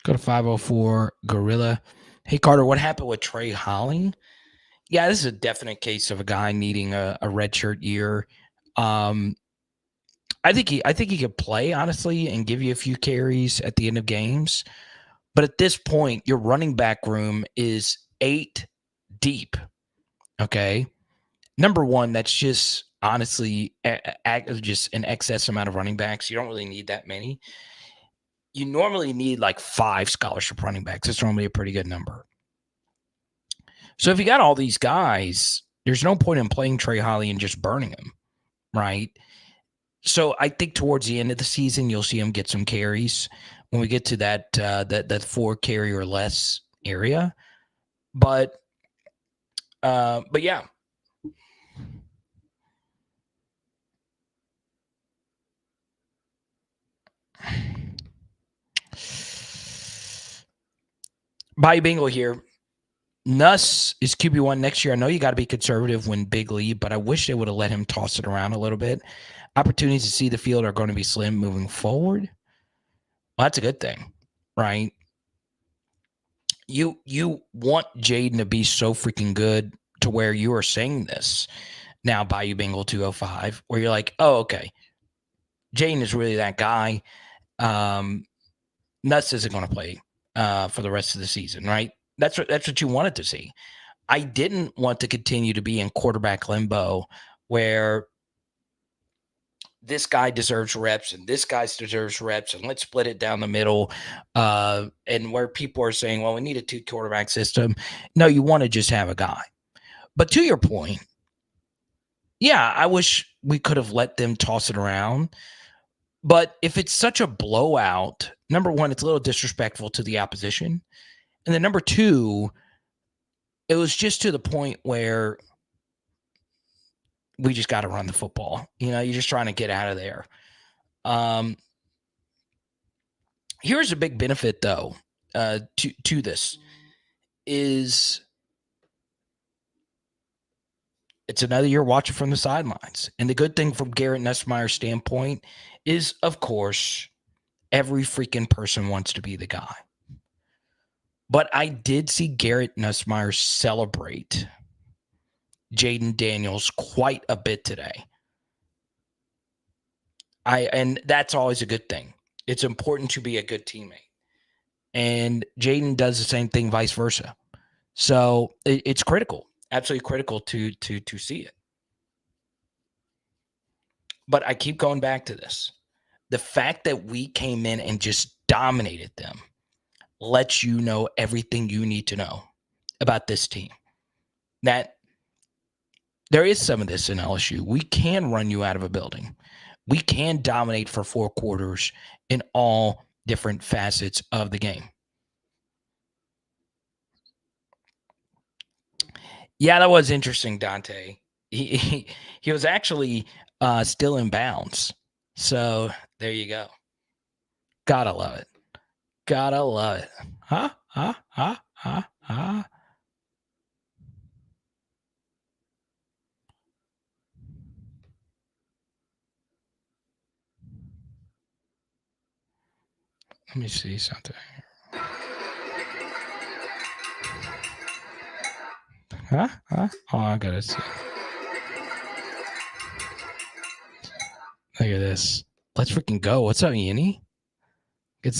Go to 504 Gorilla. Hey, Carter, what happened with Trey Holling? Yeah, this is a definite case of a guy needing a redshirt year. Um, I think he could play honestly and give you a few carries at the end of games. But at this point, your running back room is 8 deep. Okay, number one, that's just honestly just an excess amount of running backs. You don't really need that many. You normally need like 5 scholarship running backs. It's normally a pretty good number. So if you got all these guys, there's no point in playing Trey Holly and just burning him, right? So I think towards the end of the season, you'll see him get some carries when we get to that 4 carry or less area. But yeah. Bobby Bingle here. Nuss is QB1 next year. I know you got to be conservative when big lead, but I wish they would have let him toss it around a little bit. Opportunities to see the field are going to be slim moving forward. Well, that's a good thing, right? You want Jayden to be so freaking good to where you are saying this now, Bayou Bengal 205, where you're like, oh, okay, Jayden is really that guy. Nuss isn't going to play for the rest of the season, right? That's what you wanted to see. I didn't want to continue to be in quarterback limbo where this guy deserves reps and this guy deserves reps and let's split it down the middle. And where people are saying, well, we need a 2 quarterback system. No, you want to just have a guy. But to your point, yeah, I wish we could have let them toss it around. But if it's such a blowout, number one, it's a little disrespectful to the opposition. And then number two, it was just to the point where we just got to run the football. You're just trying to get out of there. Here's a big benefit, though, to this is it's another year watching from the sidelines. And the good thing from Garrett Nussmeier's standpoint is, of course, every freaking person wants to be the guy. But I did see Garrett Nussmeier celebrate Jayden Daniels quite a bit today. And that's always a good thing. It's important to be a good teammate. And Jayden does the same thing, vice versa. So it's critical, absolutely critical to see it. But I keep going back to this. The fact that we came in and just dominated them lets you know everything you need to know about this team. That there is some of this in LSU. We can run you out of a building. We can dominate for 4 quarters in all different facets of the game. Yeah, that was interesting, Dante. He was actually still in bounds. So there you go. Gotta love it. Gotta love it. Huh? Let me see something. Huh? Oh, I gotta see. Look at this. Let's freaking go. What's up, Yinny? Get to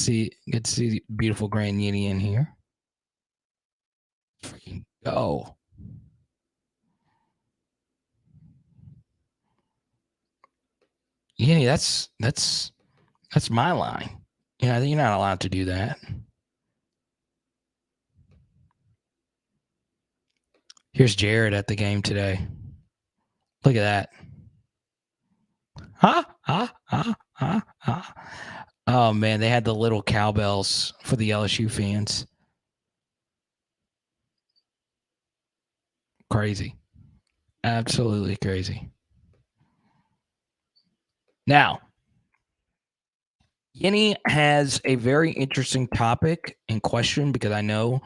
see beautiful Grand Yinny in here. Freaking go. Yinny, that's my line. You're not allowed to do that. Here's Jared at the game today. Look at that. Oh, man, they had the little cowbells for the LSU fans. Crazy. Absolutely crazy. Now, Yinny has a very interesting topic in question because I know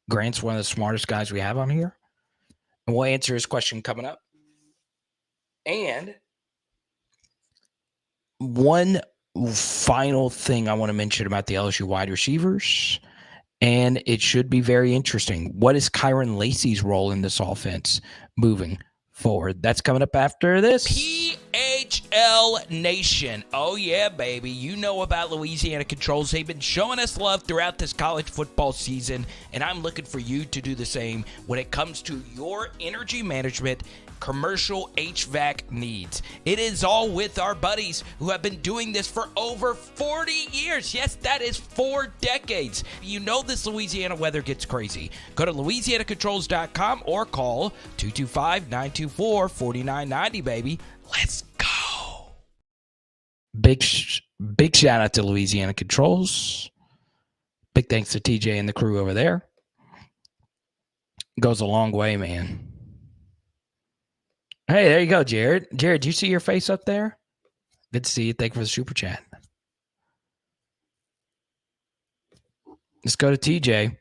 Grant's one of the smartest guys we have on here. And we'll answer his question coming up. And one final thing I want to mention about the LSU wide receivers and it should be very interesting. What is Kyron Lacey's role in this offense moving forward? That's coming up after this. PHL Nation. Oh, yeah, baby. You know about Louisiana Controls. They've been showing us love throughout this college football season, and I'm looking for you to do the same when it comes to your energy management commercial HVAC needs. It is all with our buddies who have been doing this for over 40 years. Yes, that is 4 decades. You know this Louisiana weather gets crazy. Go to LouisianaControls.com or call 225-924-4990, baby. Let's go. Big shout out to Louisiana Controls. Big thanks to TJ and the crew over there. Goes a long way, man. Hey, there you go, Jared. Jared, do you see your face up there? Good to see you. Thank you for the super chat. Let's go to TJ.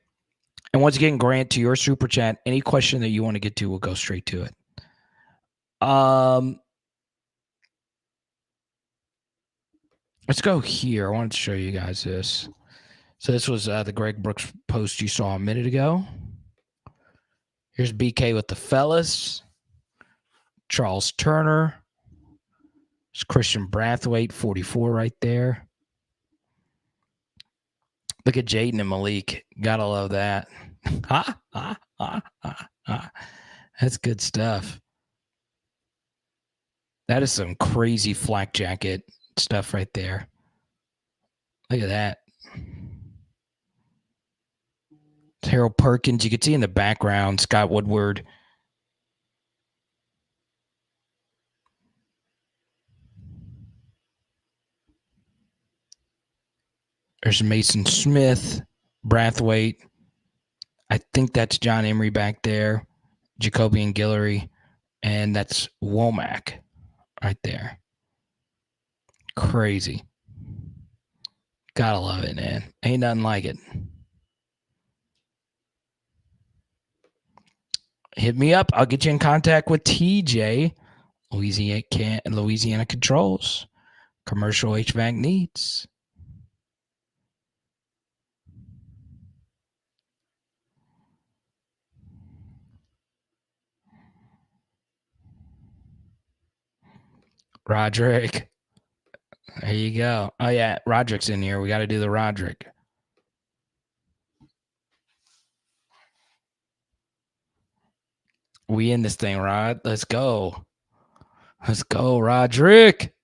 And once again, Grant, to your super chat, any question that you want to get to, we'll go straight to it. Let's go here. I wanted to show you guys this. So this was the Greg Brooks post you saw a minute ago. Here's BK with the fellas. Charles Turner. There's Christian Brathwaite, 44 right there. Look at Jayden and Malik. Gotta love that. That's good stuff. That is some crazy flak jacket stuff right there. Look at that. Harold Perkins. You can see in the background, Scott Woodward. There's Mason Smith, Brathwaite. I think that's John Emery back there. Jacoby and Guillory. And that's Womack right there. Crazy. Gotta love it, man. Ain't nothing like it. Hit me up. I'll get you in contact with TJ, Louisiana Controls, commercial HVAC needs. Roderick. There you go. Oh, yeah. Roderick's in here. We got to do the Roderick. We in this thing, Rod. Let's go. Let's go, Roderick.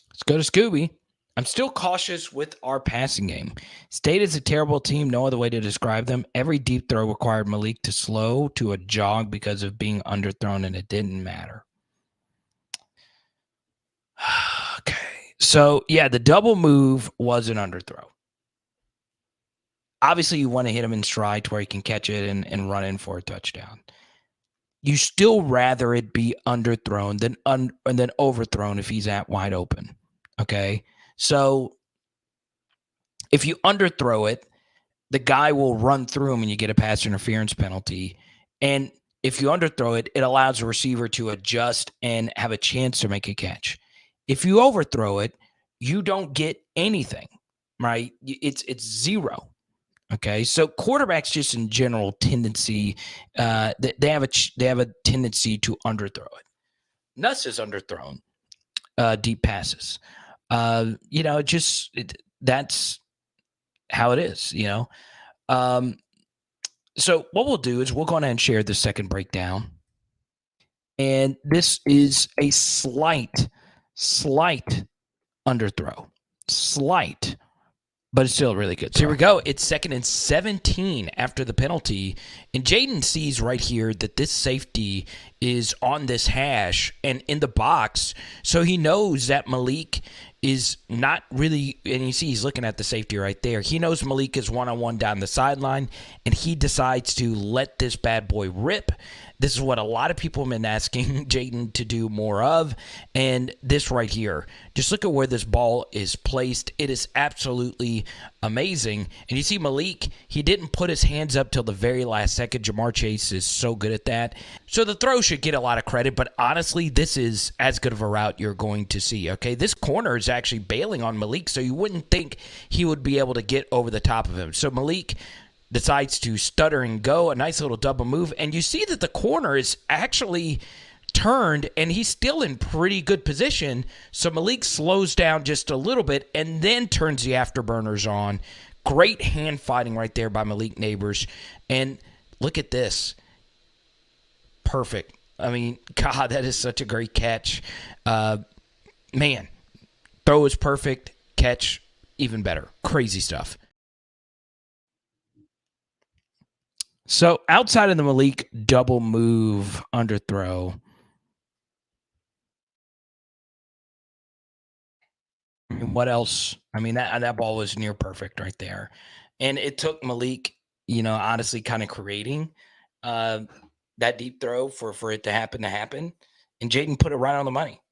Let's go to Scooby. I'm still cautious with our passing game. State is a terrible team. No other way to describe them. Every deep throw required Malik to slow to a jog because of being underthrown, and it didn't matter. Okay. So, yeah, the double move was an underthrow. Obviously, you want to hit him in stride to where he can catch it and run in for a touchdown. You still rather it be underthrown than overthrown if he's at wide open. Okay? So if you underthrow it, the guy will run through him and you get a pass interference penalty. And if you underthrow it, it allows the receiver to adjust and have a chance to make a catch. If you overthrow it, you don't get anything, right? It's zero. Okay, so quarterbacks just in general tendency, they have a tendency to underthrow it. Nuss is underthrown deep passes. That's how it is, So what we'll do is we'll go ahead and share the second breakdown. And this is a slight underthrow. Slight, but it's still really good. So here we go. It's 2nd and 17 after the penalty. And Jayden sees right here that this safety is on this hash and in the box. So he knows that Malik is not really, and you see he's looking at the safety right there. He knows Malik is one-on-one down the sideline, and he decides to let this bad boy rip. This is what a lot of people have been asking Jayden to do more of, and this right here. Just look at where this ball is placed. It is absolutely amazing. And you see Malik, he didn't put his hands up till the very last second. Jamar Chase is so good at that. So the throw should get a lot of credit, but honestly, this is as good of a route you're going to see, okay? This corner is actually bailing on Malik, so you wouldn't think he would be able to get over the top of him. So Malik decides to stutter and go, a nice little double move, and you see that the corner is actually turned, and he's still in pretty good position. So Malik slows down just a little bit and then turns the afterburners on. Great hand fighting right there by Malik Neighbors. And look at this. Perfect. I mean, God, that is such a great catch. Man, throw is perfect. Catch, even better. Crazy stuff. So outside of the Malik double move underthrow, what else? I mean, that ball was near perfect right there. And it took Malik, honestly kind of creating that deep throw for it to happen. And Jayden put it right on the money.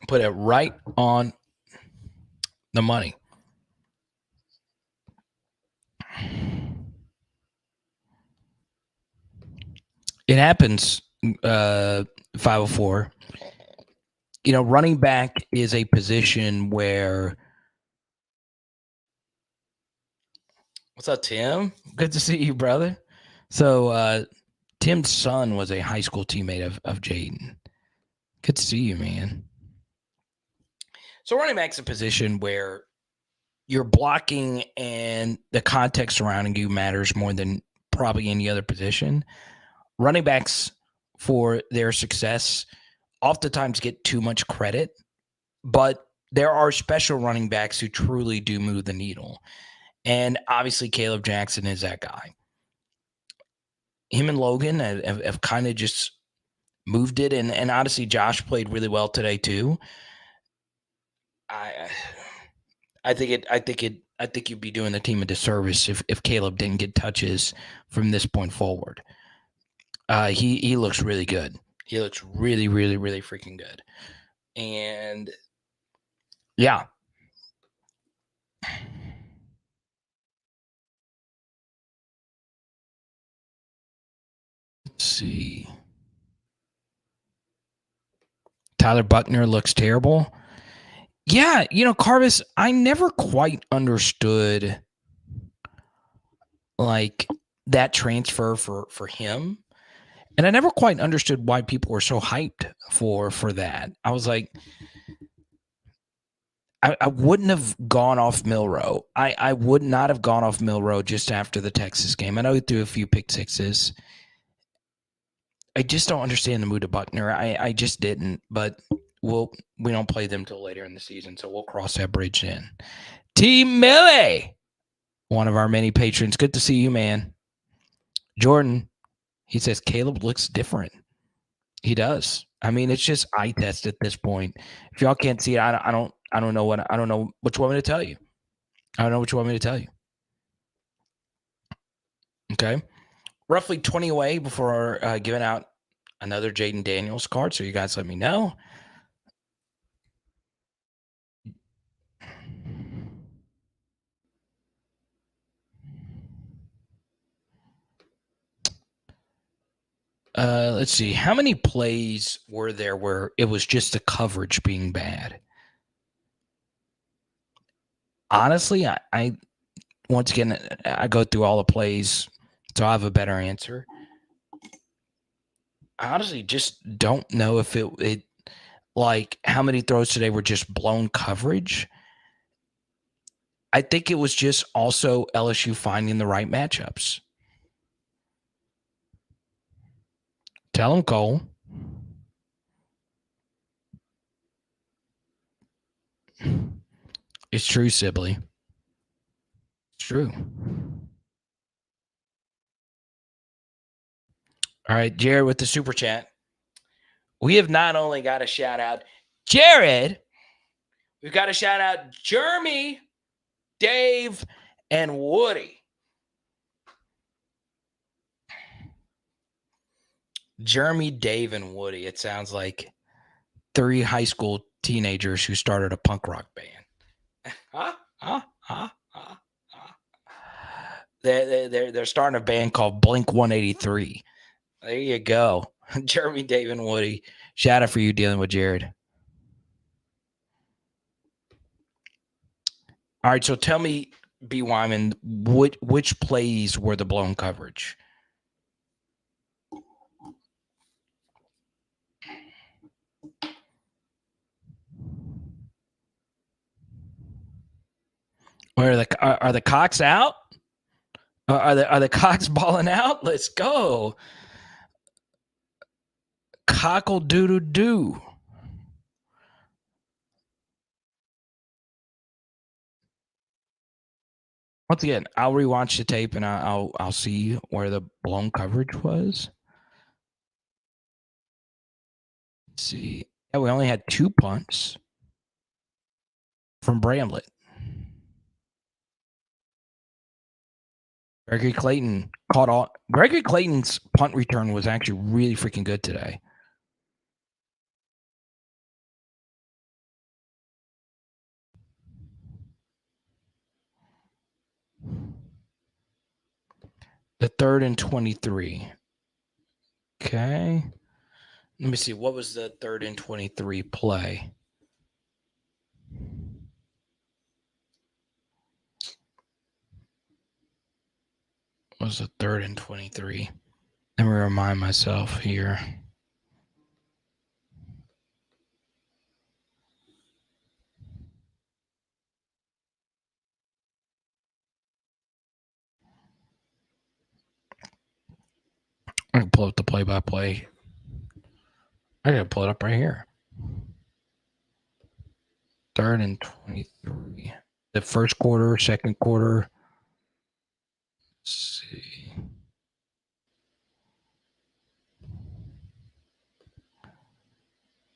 Put it right on the money. It happens, 504. Running back is a position where. What's up, Tim? Good to see you, brother. So, Tim's son was a high school teammate of Jayden. Good to see you, man. So, running back's a position where you're blocking and the context surrounding you matters more than probably any other position. Running backs, for their success, oftentimes get too much credit, but there are special running backs who truly do move the needle. And obviously, Caleb Jackson is that guy. Him and Logan have kind of just moved it, and honestly, Josh played really well today too. I think you'd be doing the team a disservice if Caleb didn't get touches from this point forward. He looks really good. He looks really, really, really freaking good. And yeah. Let's see. Tyler Buckner looks terrible. Yeah, Carvis, I never quite understood like that transfer for him. And I never quite understood why people were so hyped for that. I was like, I wouldn't have gone off Milroe. I would not have gone off Milroe just after the Texas game. I know he threw a few pick sixes. I just don't understand the mood of Buckner. I just didn't, but we don't play them till later in the season, so we'll cross that bridge then. T. Millie, one of our many patrons. Good to see you, man. Jordan, he says Caleb looks different. He does. I mean, it's just eye test at this point. If y'all can't see it, I don't know what you want me to tell you. I don't know what you want me to tell you. Okay. Roughly 20 away before giving out another Jayden Daniels card. So you guys let me know. Let's see. How many plays were there where it was just the coverage being bad? Honestly, I once again, I go through all the plays, so I have a better answer. I honestly just don't know if it like how many throws today were just blown coverage. I think it was just also LSU finding the right matchups. Tell him, Cole. It's true, Sibley. It's true. All right, Jared with the super chat. we have not only got to shout out Jared, we've got to shout out Jeremy, Dave, and Woody. Jeremy, Dave, and Woody. It sounds like 3 high school teenagers who started a punk rock band. They're starting a band called Blink 183. There you go. Jeremy, Dave, and Woody. Shout out for you dealing with Jared. All right, so tell me, B. Wyman, which plays were the blown coverage? Are the cocks out? Are the cocks balling out? Let's go. Cockle doodle doo. Once again, I'll rewatch the tape and I'll see where the blown coverage was. Let's see. Yeah, we only had 2 punts from Bramlett. Gregory Clayton caught all. Gregory Clayton's punt return was actually really freaking good today. The 3rd and 23. Okay. Let me see. What was the 3rd and 23 play? What was the 3rd and 23? Let me remind myself here. I can pull up the play-by-play. I gotta pull it up right here. 3rd and 23. The first quarter, second quarter. Let's see.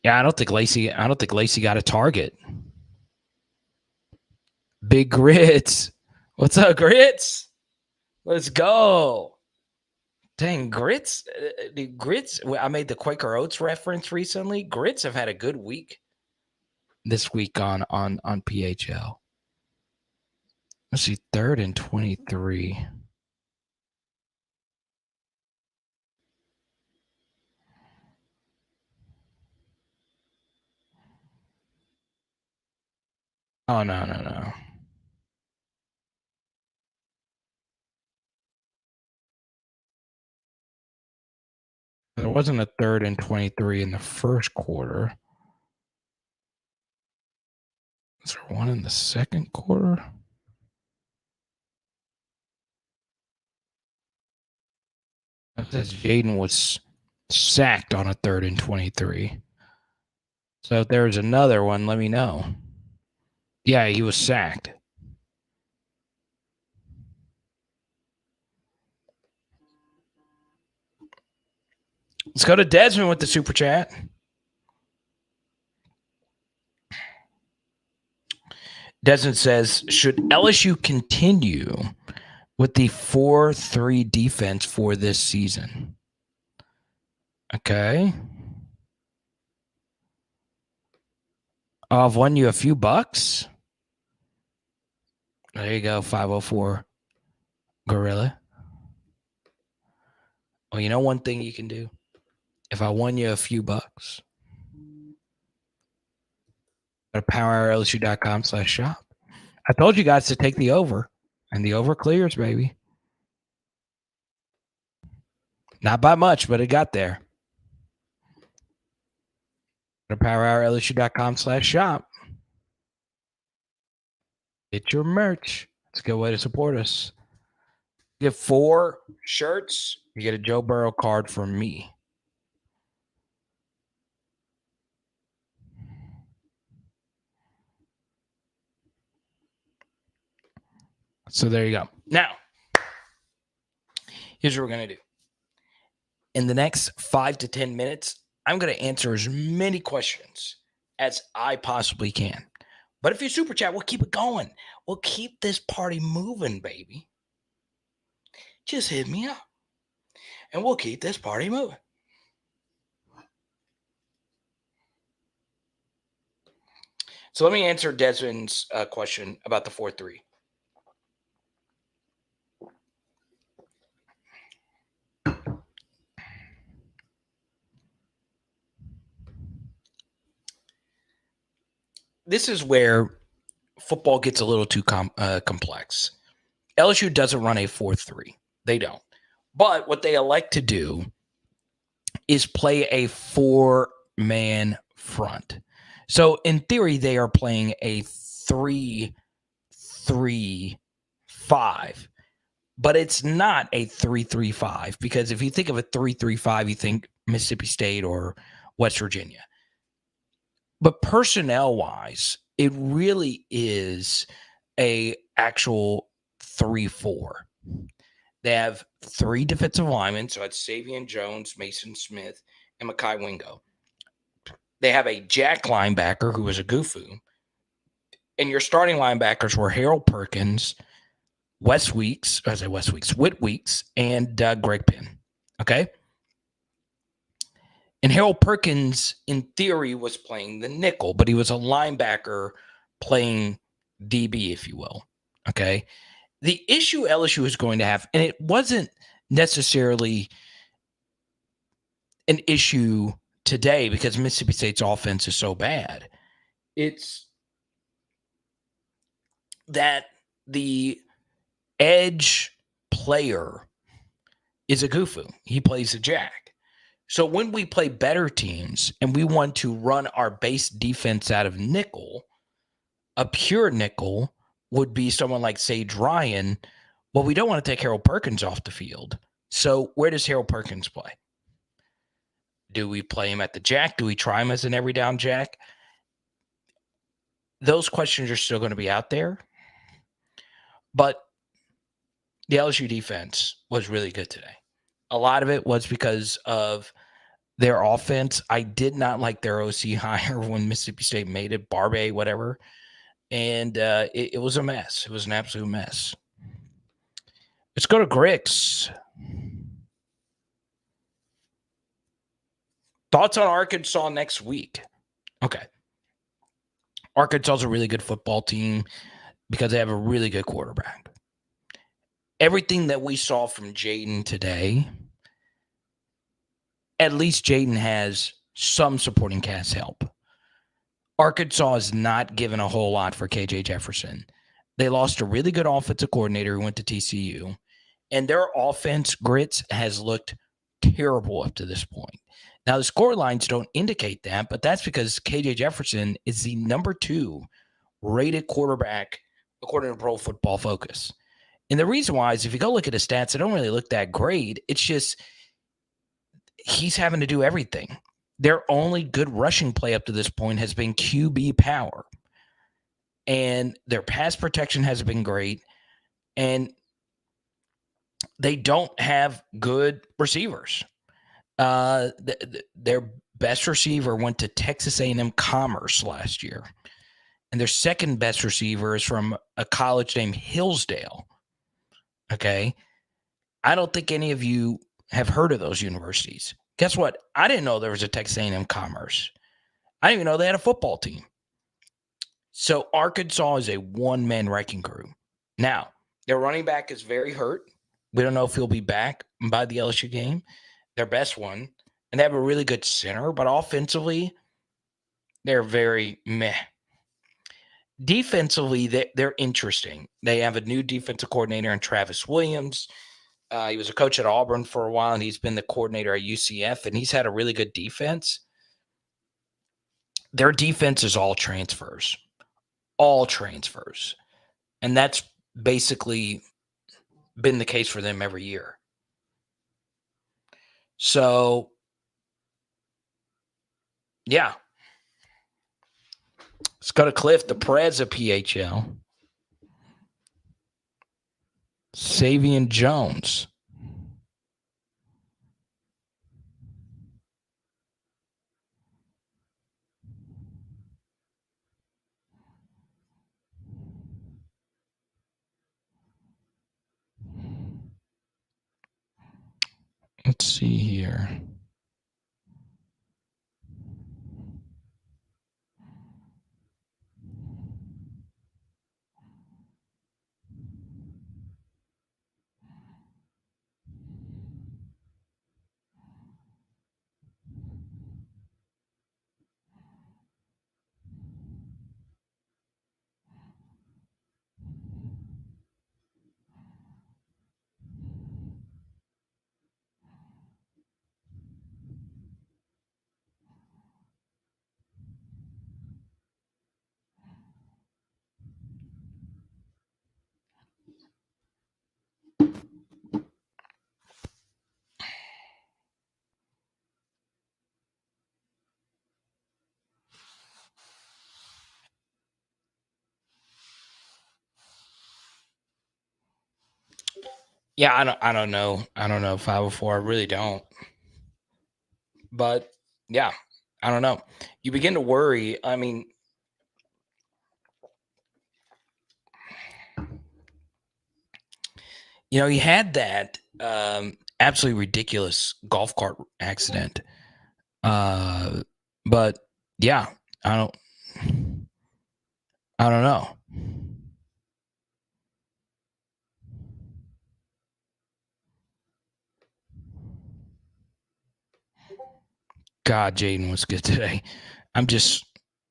Yeah, I don't think Lacey got a target. Big Grits. What's up, Grits? Let's go. Dang, Grits. Grits. I made the Quaker Oats reference recently. Grits have had a good week this week on PHL. Let's see, 3rd and 23. Oh, no. There wasn't a 3rd and 23 in the first quarter. Is there one in the second quarter? It says Jayden was sacked on a 3rd and 23. So if there's another one, let me know. Yeah, he was sacked. Let's go to Desmond with the super chat. Desmond says, should LSU continue with the 4-3 defense for this season? Okay. I've won you a few bucks. There you go, 504 Gorilla. Well, you know one thing you can do? If I won you a few bucks, go to powerlsu.com/shop. I told you guys to take the over, and the over clears, baby. Not by much, but it got there. Go to powerlsu.com/shop. Get your merch. It's a good way to support us. You get 4 shirts, you get a Joe Burrow card from me. So there you go. Now, here's what we're going to do. In the next 5 to 10 minutes, I'm going to answer as many questions as I possibly can. But if you super chat, we'll keep it going. We'll keep this party moving, baby. Just hit me up. And we'll keep this party moving. So let me answer Desmond's question about the 4-3. This is where football gets a little too complex. LSU doesn't run a 4-3. They don't. But what they like to do is play a 4-man front. So in theory, they are playing a 3-3-5, but it's not a 3-3-5 because if you think of a 3-3-5, you think Mississippi State or West Virginia. But personnel-wise, it really is a actual 3-4. They have 3 defensive linemen, so it's Savion Jones, Mason Smith, and Mekhi Wingo. They have a jack linebacker who was a Gufu. And your starting linebackers were Harold Perkins, Whit Weeks, and Greg Penn. Okay? And Harold Perkins, in theory, was playing the nickel, but he was a linebacker playing DB, if you will. Okay? The issue LSU is going to have, and it wasn't necessarily an issue today because Mississippi State's offense is so bad. It's that the edge player is a Gufu. He plays a jack. So when we play better teams and we want to run our base defense out of nickel, a pure nickel would be someone like Sage Ryan. Well, we don't want to take Harold Perkins off the field. So where does Harold Perkins play? Do we play him at the jack? Do we try him as an every down jack? Those questions are still going to be out there. But the LSU defense was really good today. A lot of it was because of their offense. I did not like their OC hire when Mississippi State made it, Barbe, whatever. And it was a mess. It was an absolute mess. Let's go to Grix. Thoughts on Arkansas next week? Okay. Arkansas is a really good football team because they have a really good quarterback. Everything that we saw from Jayden today, at least Jayden has some supporting cast help. Arkansas is not given a whole lot for KJ Jefferson. They lost a really good offensive coordinator who went to TCU, and their offense, Grits, has looked terrible up to this point. Now, the score lines don't indicate that, but that's because KJ Jefferson is the number 2 rated quarterback according to Pro Football Focus. And the reason why is if you go look at his stats, they don't really look that great. It's just he's having to do everything. Their only good rushing play up to this point has been QB power. And their pass protection has been great. And they don't have good receivers. Their best receiver went to Texas A&M Commerce last year. And their second best receiver is from a college named Hillsdale. Okay? I don't think any of you have heard of those universities. Guess what? I didn't know there was a Texas A&M Commerce. I didn't even know they had a football team. So Arkansas is a one-man wrecking crew. Now, their running back is very hurt. We don't know if he'll be back by the LSU game. Their best one. And they have a really good center, but offensively, they're very meh. Defensively, they're interesting. They have a new defensive coordinator in Travis Williams. He was a coach at Auburn for a while, and he's been the coordinator at UCF, and he's had a really good defense. Their defense is all transfers. And that's basically been the case for them every year. So, yeah. Let's go to Cliff, the Prez of PHL. Savion Jones. see here. Yeah, I don't know. I don't know 504. I really don't. But yeah, I don't know. You begin to worry. I mean, he had that absolutely ridiculous golf cart accident. But yeah, I don't know. God, Jayden was good today. I'm just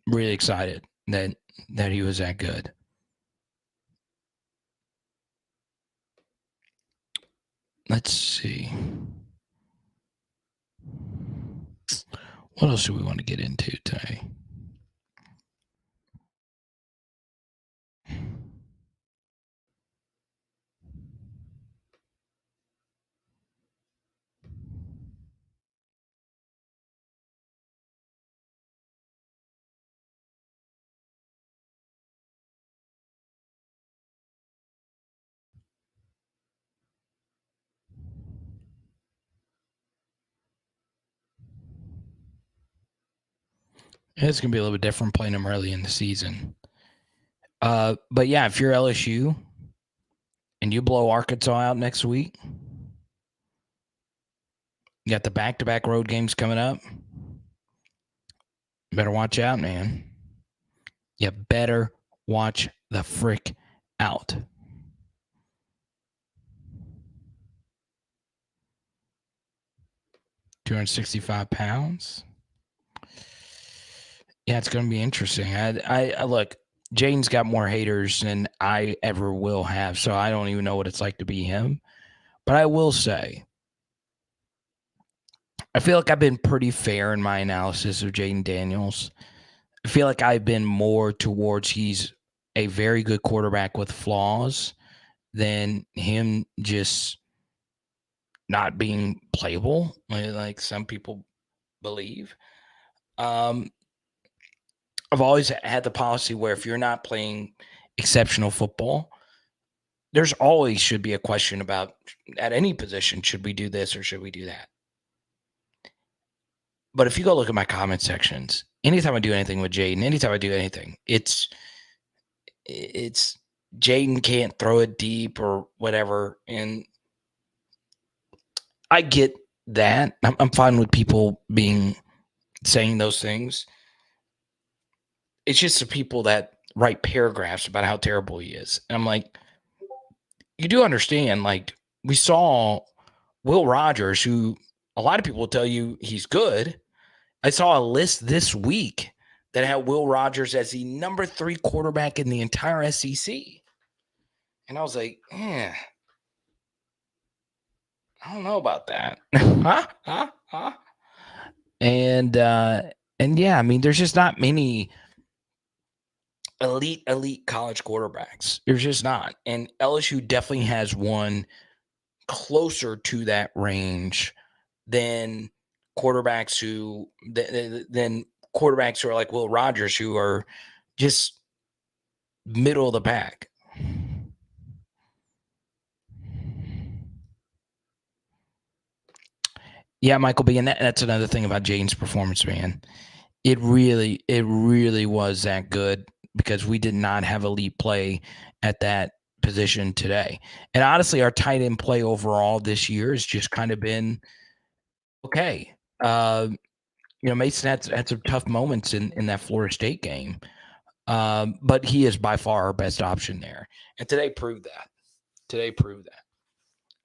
really excited that he was that good. Let's see. What else do we want to get into today? It's gonna be a little bit different playing them early in the season. But yeah, if you're LSU and you blow Arkansas out next week, you got the back-to-back road games coming up. You better watch out, man. You better watch the frick out. £265. Yeah, it's going to be interesting. I look. Jayden's got more haters than I ever will have, so I don't even know what it's like to be him. But I will say, I feel like I've been pretty fair in my analysis of Jayden Daniels. I feel like I've been more towards he's a very good quarterback with flaws than him just not being playable, like some people believe. I've always had the policy where if you're not playing exceptional football, there's always should be a question about at any position, should we do this or should we do that? But if you go look at my comment sections, anytime I do anything with Jayden, anytime I do anything, it's Jayden can't throw it deep or whatever. And I get that. I'm fine with people saying those things. It's just the people that write paragraphs about how terrible he is. And I'm like, you do understand, like, we saw Will Rogers, who a lot of people will tell you he's good. I saw a list this week that had Will Rogers as the number 3 quarterback in the entire SEC. And I was like, I don't know about that. And yeah, I mean, there's just not many elite college quarterbacks. There's just not. And LSU definitely has one closer to that range than quarterbacks who are like Will Rogers, who are just middle of the pack. Yeah, Michael B. And that's another thing about Jayden's performance, man. It really was that good because we did not have elite play at that position today. And honestly, our tight end play overall this year has just kind of been Okay. Mason had some tough moments in that Florida State game, but he is by far our best option there. And today proved that.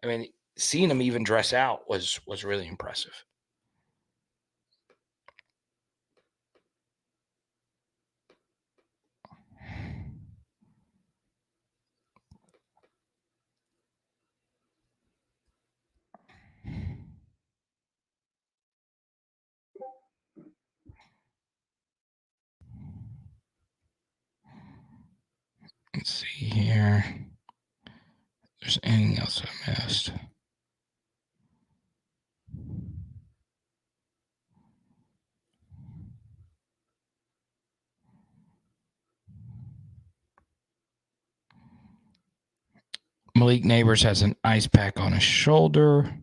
I mean, seeing him even dress out was really impressive. Let's see here. If there's anything else I missed. Malik Neighbors has an ice pack on his shoulder.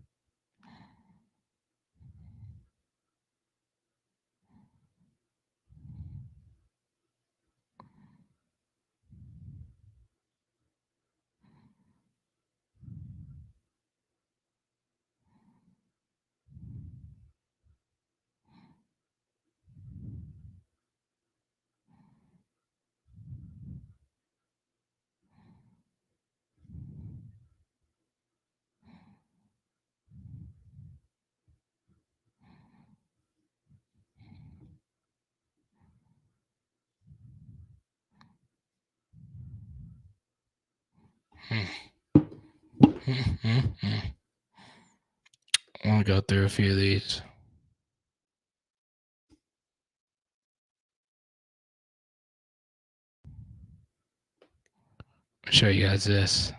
I'll go through a few of these. I'll show you guys this.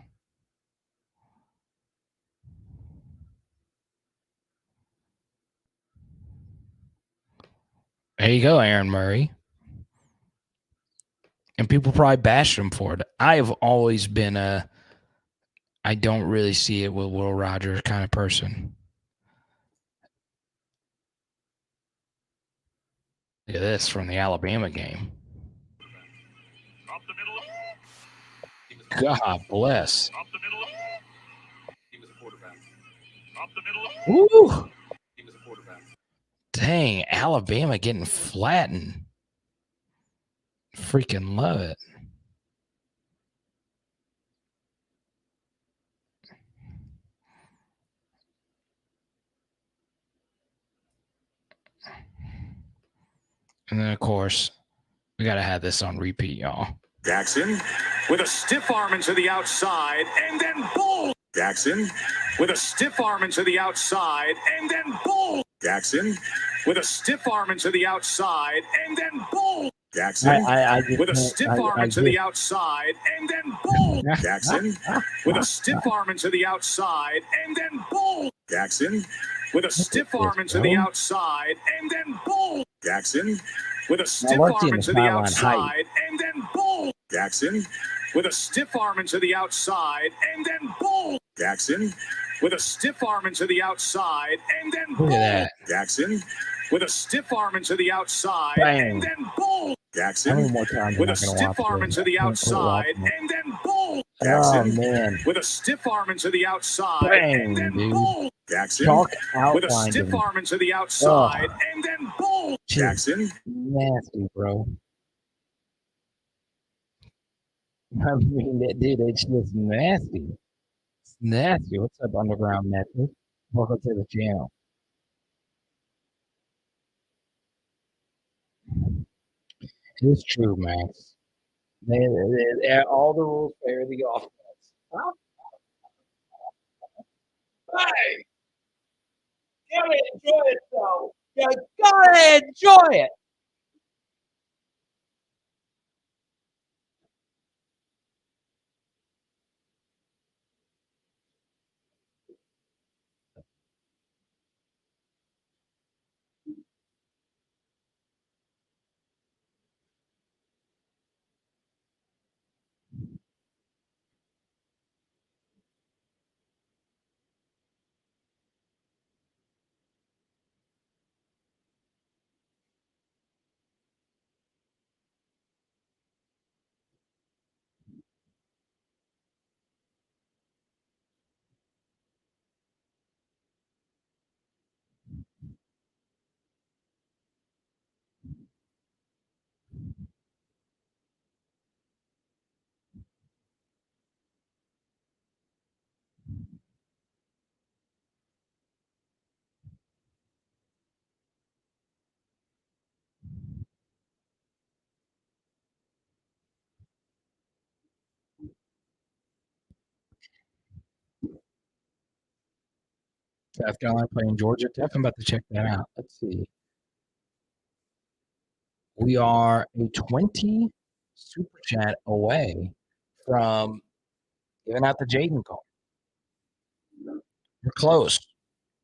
There you go, Aaron Murray. And people probably bashed him for it. I have always been I don't really see it with Will Rogers kind of person. Look at this from the Alabama game. God bless. Woo! Dang, Alabama getting flattened. Freaking love it. And then, of course, we got to have this on repeat, y'all. Jackson with a stiff arm into the outside and then bull. Jackson with a stiff arm into the outside and then bull. Jackson with a stiff arm into the outside and then bull. Jackson with a stiff arm into the outside and then bull. Jackson with a stiff arm into the outside and then bull. Jackson with a stiff arm into the outside and then bull. Jackson with a stiff arm into the outside and then bull. Jackson with a stiff arm into the outside and then bull. Jackson with a stiff arm into the outside and then bull. Look at that. Jackson with a stiff arm into the outside Bang. and then bull. Jackson with a stiff arm into the outside and then bull. Jackson with a stiff arm into the outside and then bull. Jackson with a stiff arm into the outside and then bull. Jackson. Nasty, bro. I mean, dude, it's just nasty. It's nasty. What's up, Underground Method? Welcome to the channel. It's true, Max. All the rules favor the offense. Hey! You gotta enjoy it, though. You gotta enjoy it. South Carolina playing Georgia. Definitely about to check that out. Let's see. We are a 20 super chat away from giving out the Jayden call. We're close.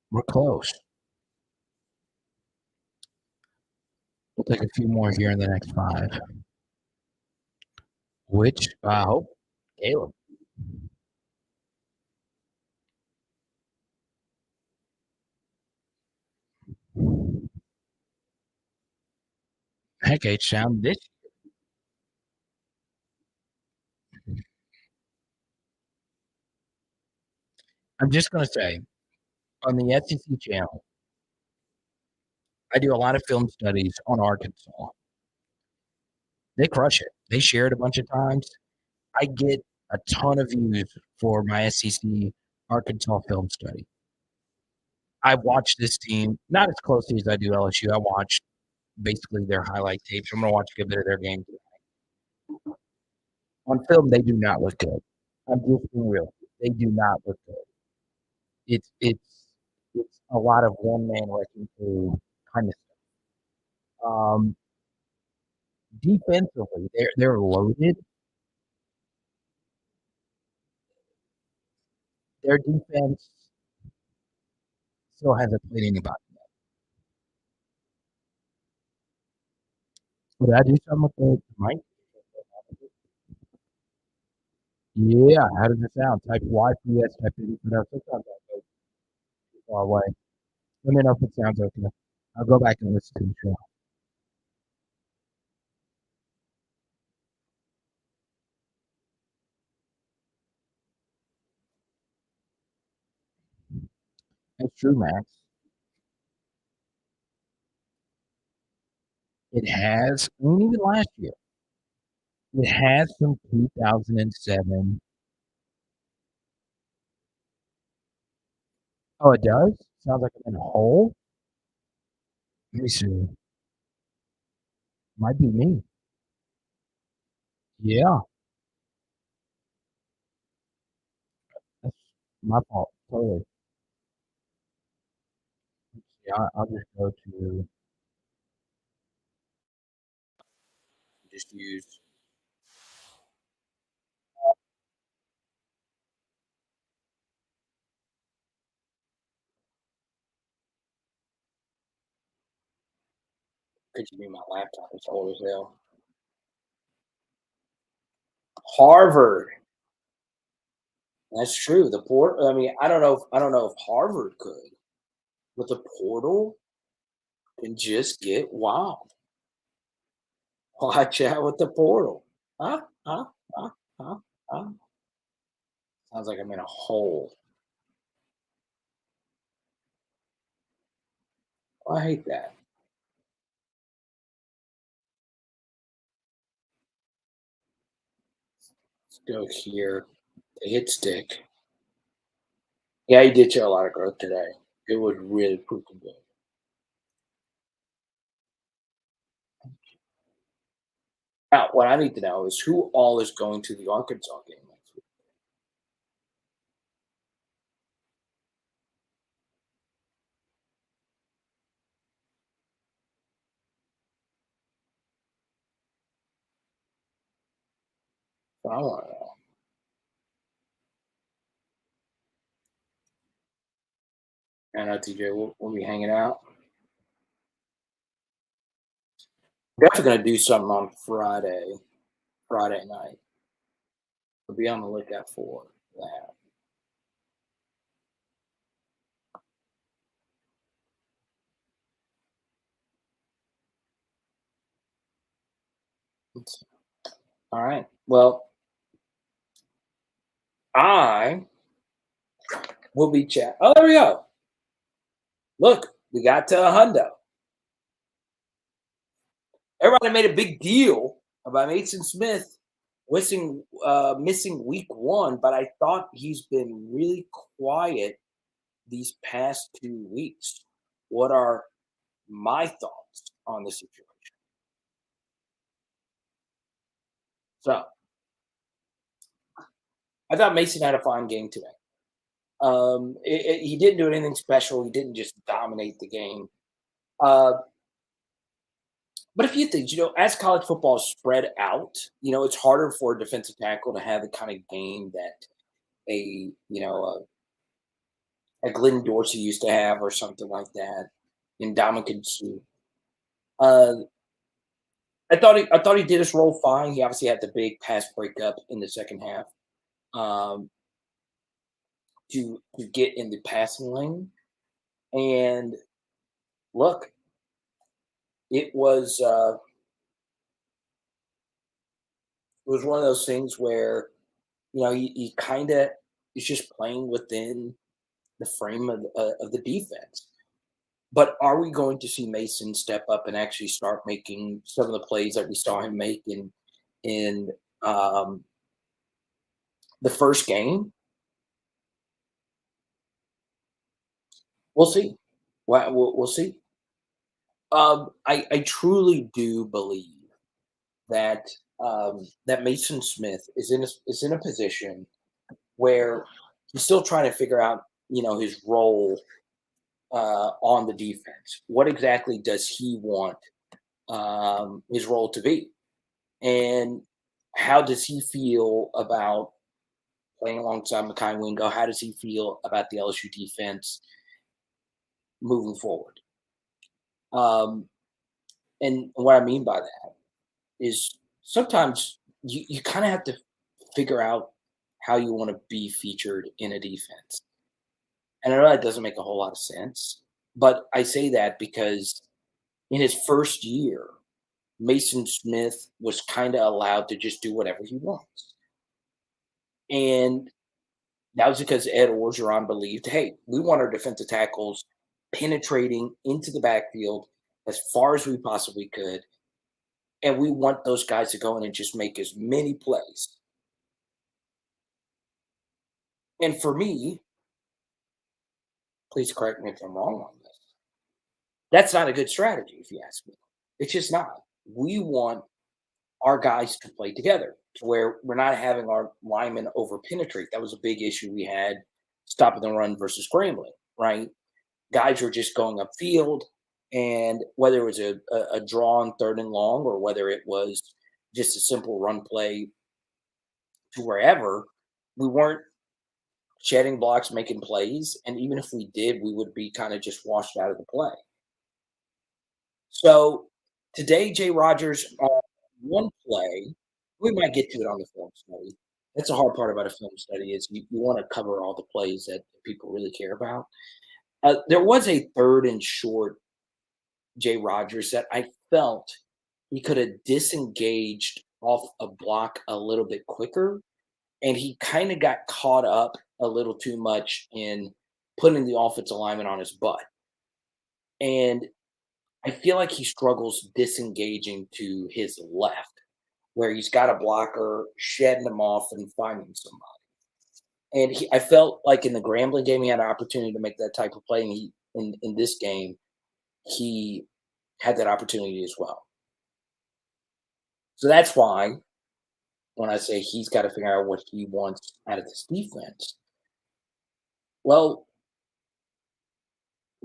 We're close. We'll take a few more here in the next 5. Which I hope Caleb. Heck, H-Town this. I'm just going to say, on the SEC channel, I do a lot of film studies on Arkansas. They crush it. They share it a bunch of times. I get a ton of views for my SEC Arkansas film study. I watch this team not as closely as I do LSU. I watch basically their highlight tapes. I'm going to watch a good bit of their game today. On film, they do not look good. I'm just being real. They do not look good. It's a lot of one man wrecking through kind of stuff. Defensively, they're loaded. Their defense still hasn't played anybody yet. Did I do something with the mic? Yeah, how does it sound? Type Y, PS, type in. Sometimes I go too far away. Let me know if it sounds okay. I'll go back and listen to the show. That's true, Max. It has, and even last year, it has some 2007. Oh, it does? Sounds like I'm in a hole. Let me see. Might be me. Yeah, that's my fault. Totally. Yeah, I'll just go to just use. Could you be my laptop? It's old as hell. Harvard. That's true. The port. I mean, I don't know. I don't know if Harvard could, but the portal can just get wild. Watch out with the portal. Huh? Huh? Huh? Huh? Huh? Sounds like I'm in a hole. I hate that. Let's go here. The hit stick. Yeah, he did show a lot of growth today. It was really freaking good. Now, what I need to know is who all is going to the Arkansas game next week. So I want to know. And TJ, we'll be hanging out. We're definitely going to do something on Friday night. So be on the lookout for that. All right. Well, I will be chat. Oh, there we go. Look, we got to a hundo. Everybody made a big deal about Mason Smith missing week 1, but I thought he's been really quiet these past 2 weeks. What are my thoughts on the situation? So, I thought Mason had a fine game today. He didn't do anything special. He didn't just dominate the game. Uh, but a few things, as college football is spread out, it's harder for a defensive tackle to have the kind of game that a Glenn Dorsey used to have or something like that. And Dominican Sue. Uh, I thought he did his role fine. He obviously had the big pass breakup in the second half um, to get in the passing lane. And look, it was one of those things where he kind of is just playing within the frame of the defense. But are we going to see Mason step up and actually start making some of the plays that we saw him make in um, the first game? We'll see. We'll see. I truly do believe that that Mason Smith is in a position where he's still trying to figure out his role on the defense. What exactly does he want his role to be, and how does he feel about playing alongside Mekhi Wingo? How does he feel about the LSU defense moving forward? Um, and what I mean by that is sometimes you kind of have to figure out how you want to be featured in a defense. And I know that doesn't make a whole lot of sense, but I say that because in his first year, Mason Smith was kind of allowed to just do whatever he wants. And that was because Ed Orgeron believed, hey, we want our defensive tackles penetrating into the backfield as far as we possibly could. And we want those guys to go in and just make as many plays. And for me, please correct me if I'm wrong on this. That's not a good strategy, if you ask me. It's just not. We want our guys to play together to where we're not having our linemen over penetrate. That was a big issue we had stopping the run versus scrambling, right? Guys were just going upfield, and whether it was a draw on third and long or whether it was just a simple run play to wherever, we weren't shedding blocks, making plays. And even if we did, we would be kind of just washed out of the play. So today, Jay Rogers on one play, we might get to it on the film study. That's the hard part about a film study is you want to cover all the plays that people really care about. There was a third and short Jay Rogers that I felt he could have disengaged off a block a little bit quicker, and he kind of got caught up a little too much in putting the offensive lineman on his butt. And I feel like he struggles disengaging to his left, where he's got a blocker shedding him off and finding somebody. And I felt like in the Grambling game, he had an opportunity to make that type of play. And in this game, he had that opportunity as well. So that's why when I say he's got to figure out what he wants out of this defense, well,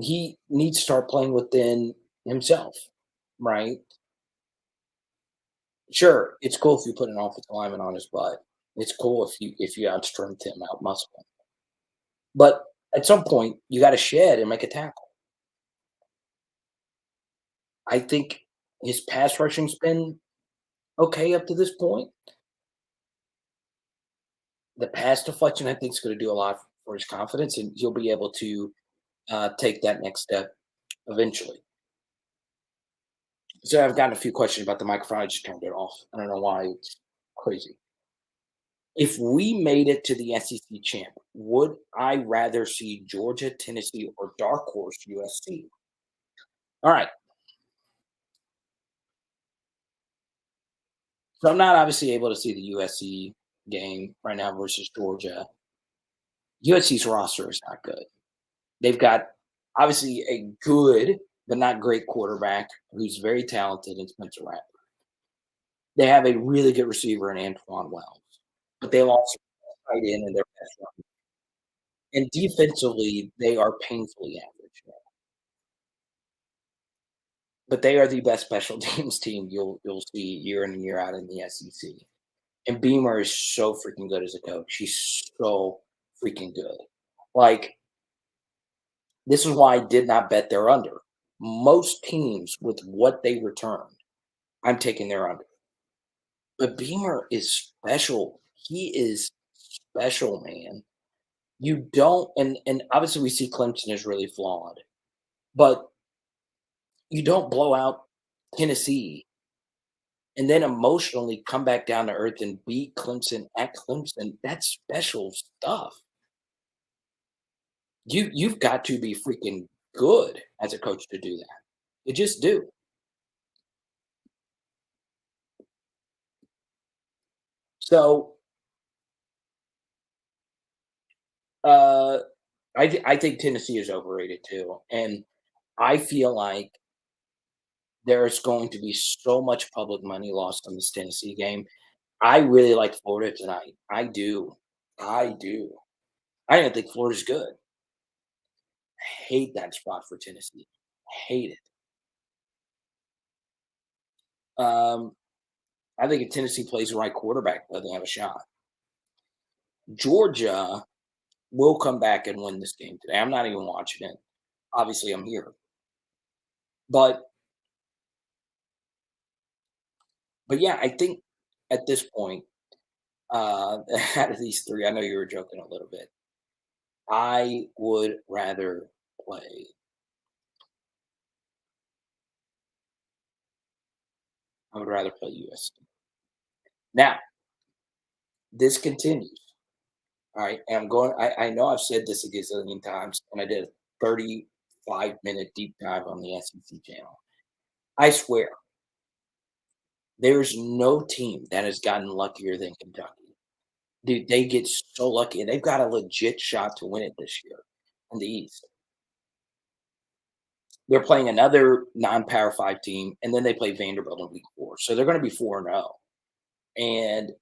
he needs to start playing within himself, right? Sure, it's cool if you put an offensive lineman on his butt. It's cool if you outstrength him, out muscle him. But at some point, you got to shed and make a tackle. I think his pass rushing's been okay up to this point. The pass deflection, I think, is going to do a lot for his confidence, and he'll be able to take that next step eventually. So I've gotten a few questions about the microphone. I just turned it off. I don't know why. It's crazy. If we made it to the SEC champ, would I rather see Georgia, Tennessee, or dark horse USC? All right. So I'm not obviously able to see the USC game right now versus Georgia. USC's roster is not good. They've got obviously a good but not great quarterback who's very talented in Spencer Rattler. They have a really good receiver in Antoine Wells, but they lost tight end in their best run. And defensively, they are painfully average now. But they are the best special teams team you'll see year in and year out in the SEC. And Beamer is so freaking good as a coach. He's so freaking good. Like, this is why I did not bet their under. Most teams with what they returned, I'm taking their under. But Beamer is special. He is special, man. You don't, and obviously we see Clemson is really flawed, but you don't blow out Tennessee and then emotionally come back down to earth and beat Clemson at Clemson. That's special stuff. You've got to be freaking good as a coach to do that. You just do. So uh I think Tennessee is overrated too. And I feel like there's going to be so much public money lost on this Tennessee game. I really like Florida tonight. I do. I do. I didn't think Florida's good. Hate that spot for Tennessee. Hate it. I think if Tennessee plays the right quarterback, though, they have a shot. Georgia will come back and win this game today. I'm not even watching it. Obviously, I'm here. But yeah, I think at this point, out of these three, I know you were joking a little bit. I would rather play. I would rather play USC. Now, this continues. All right. And I'm going, I know I've said this a gazillion times, and I did a 35-minute deep dive on the SEC channel. I swear, there's no team that has gotten luckier than Kentucky. Dude, they get so lucky, and they've got a legit shot to win it this year in the East. They're playing another non-Power 5 team, and then they play Vanderbilt in week 4. So they're going to be 4-0. And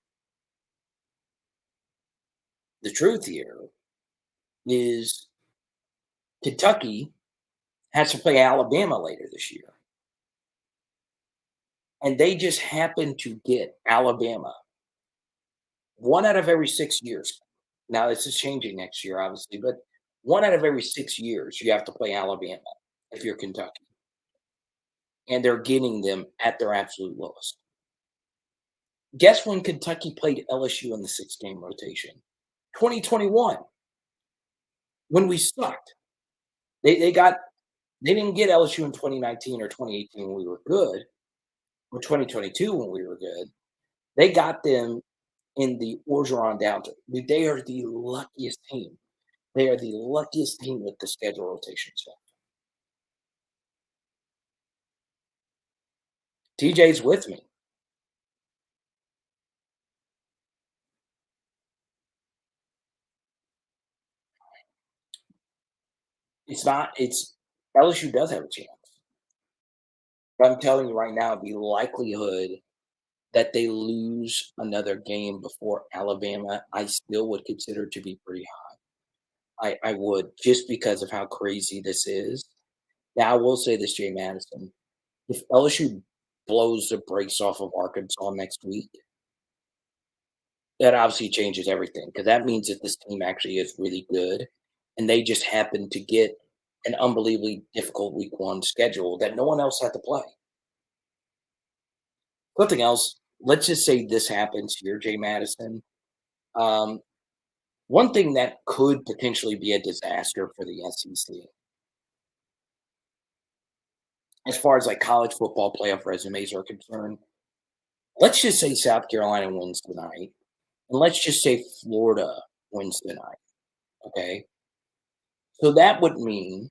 the truth here is Kentucky has to play Alabama later this year. And they just happen to get Alabama 1 out of every 6 years. Now, this is changing next year, obviously, but 1 out of every 6 years, you have to play Alabama if you're Kentucky. And they're getting them at their absolute lowest. Guess when Kentucky played LSU in the 6-game rotation? 2021, when we sucked. They didn't get LSU in 2019 or 2018 when we were good, or 2022 when we were good. They got them in the Orgeron downturn. They are the luckiest team. They are the luckiest team with the schedule rotation stuff. TJ's with me. It's LSU does have a chance. But I'm telling you right now, the likelihood that they lose another game before Alabama, I still would consider to be pretty high. I would, just because of how crazy this is. Now, I will say this, Jay Madison. If LSU blows the brakes off of Arkansas next week, that obviously changes everything, because that means that this team actually is really good, and they just happen to get an unbelievably difficult week 1 schedule that no one else had to play. Something else, let's just say this happens here, Jay Madison. One thing that could potentially be a disaster for the SEC, as far as like college football playoff resumes are concerned, let's just say South Carolina wins tonight, and let's just say Florida wins tonight. Okay. So that would mean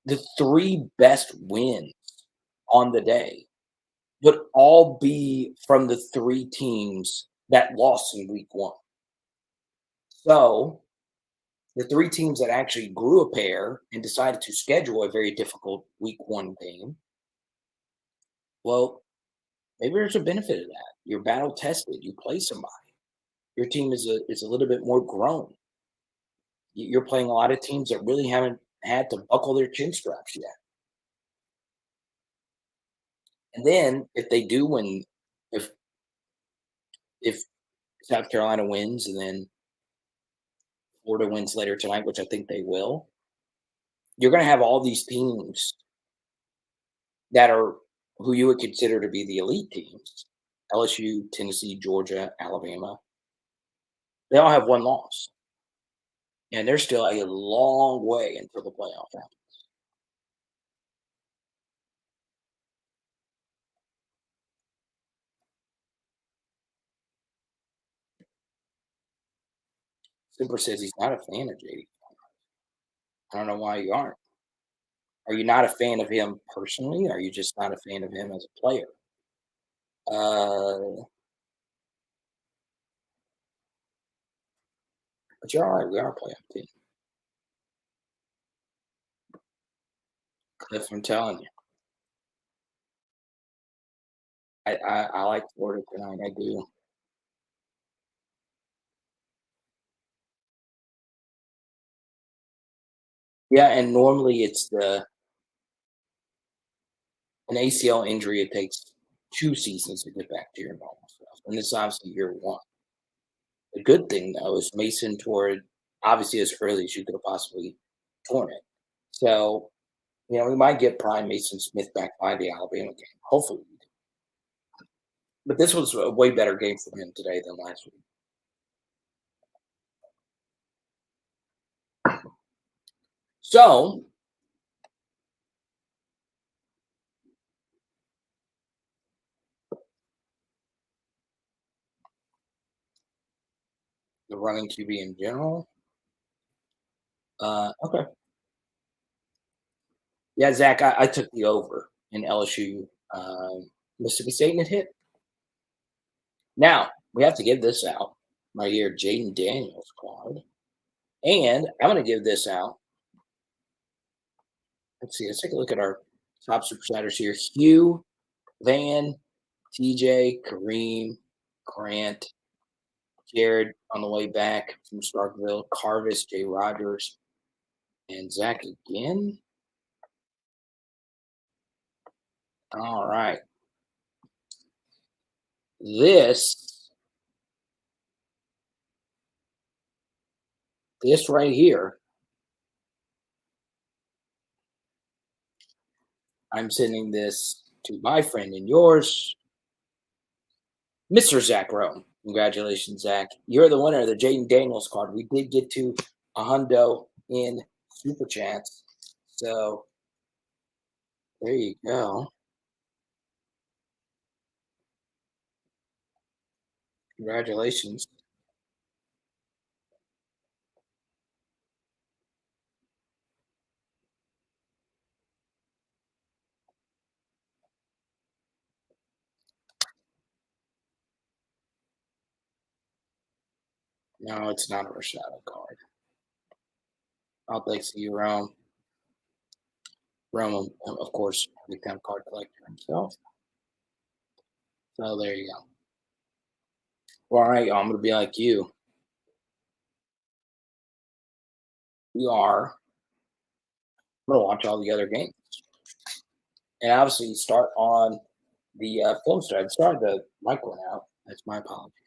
the 3 best wins on the day would all be from the 3 teams that lost in week 1. So the 3 teams that actually grew a pair and decided to schedule a very difficult week 1 game, well, maybe there's a benefit of that. You're battle tested. You play somebody. Your team is a little bit more grown. You're playing a lot of teams that really haven't had to buckle their chin straps yet. And then if they do win, if if South Carolina wins and then Florida wins later tonight, which I think they will, you're going to have all these teams that are who you would consider to be the elite teams: LSU, Tennessee, Georgia, Alabama. They all have one loss, and there's still a long way until the playoff happens. Super says he's not a fan of JD. I don't know why you aren't. Are you not a fan of him personally? Or are you just not a fan of him as a player? Uh, but you're all right. We are a playoff team. Cliff, I'm telling you. I like Florida tonight. I do. Yeah, and normally it's an ACL injury. It takes 2 seasons to get back to your normal stuff, and this is obviously year one. The good thing though is Mason tore it obviously as early as you could have possibly torn it. So we might get prime Mason Smith back by the Alabama game. Hopefully, we do. But this was a way better game for him today than last week. So the running QB in general. Okay. Yeah, Zach, I took the over in LSU. Mississippi State and it hit. Now, we have to give this out. My year, Jayden Daniels card. And I'm going to give this out. Let's see. Let's take a look at our top superstars here. Hugh, Van, TJ, Kareem, Grant, Jared on the way back from Starkville, Carvis, Jay Rogers, and Zach again. All right. This right here, I'm sending this to my friend and yours, Mr. Zach Rome. Congratulations, Zach. You're the winner of the Jayden Daniels card. We did get to a hundo in Super Chats. So there you go. Congratulations. No, it's not a Rashada card. All thanks to you, Rome. Rome, of course, big time card collector himself. So there you go. Well, all right, y'all. I'm going to be like you. We are. I'm going to watch all the other games. And obviously, start on the film side. Sorry, the mic went out. That's my apologies.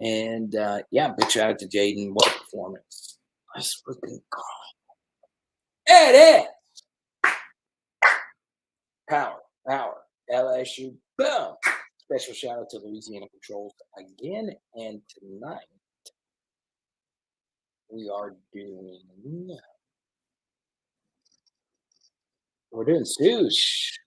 And yeah, big shout out to Jayden. What performance! Nice freaking God. It is power. LSU. Boom. Special shout out to Louisiana Patrols again. And tonight we are doing. We're doing Sush.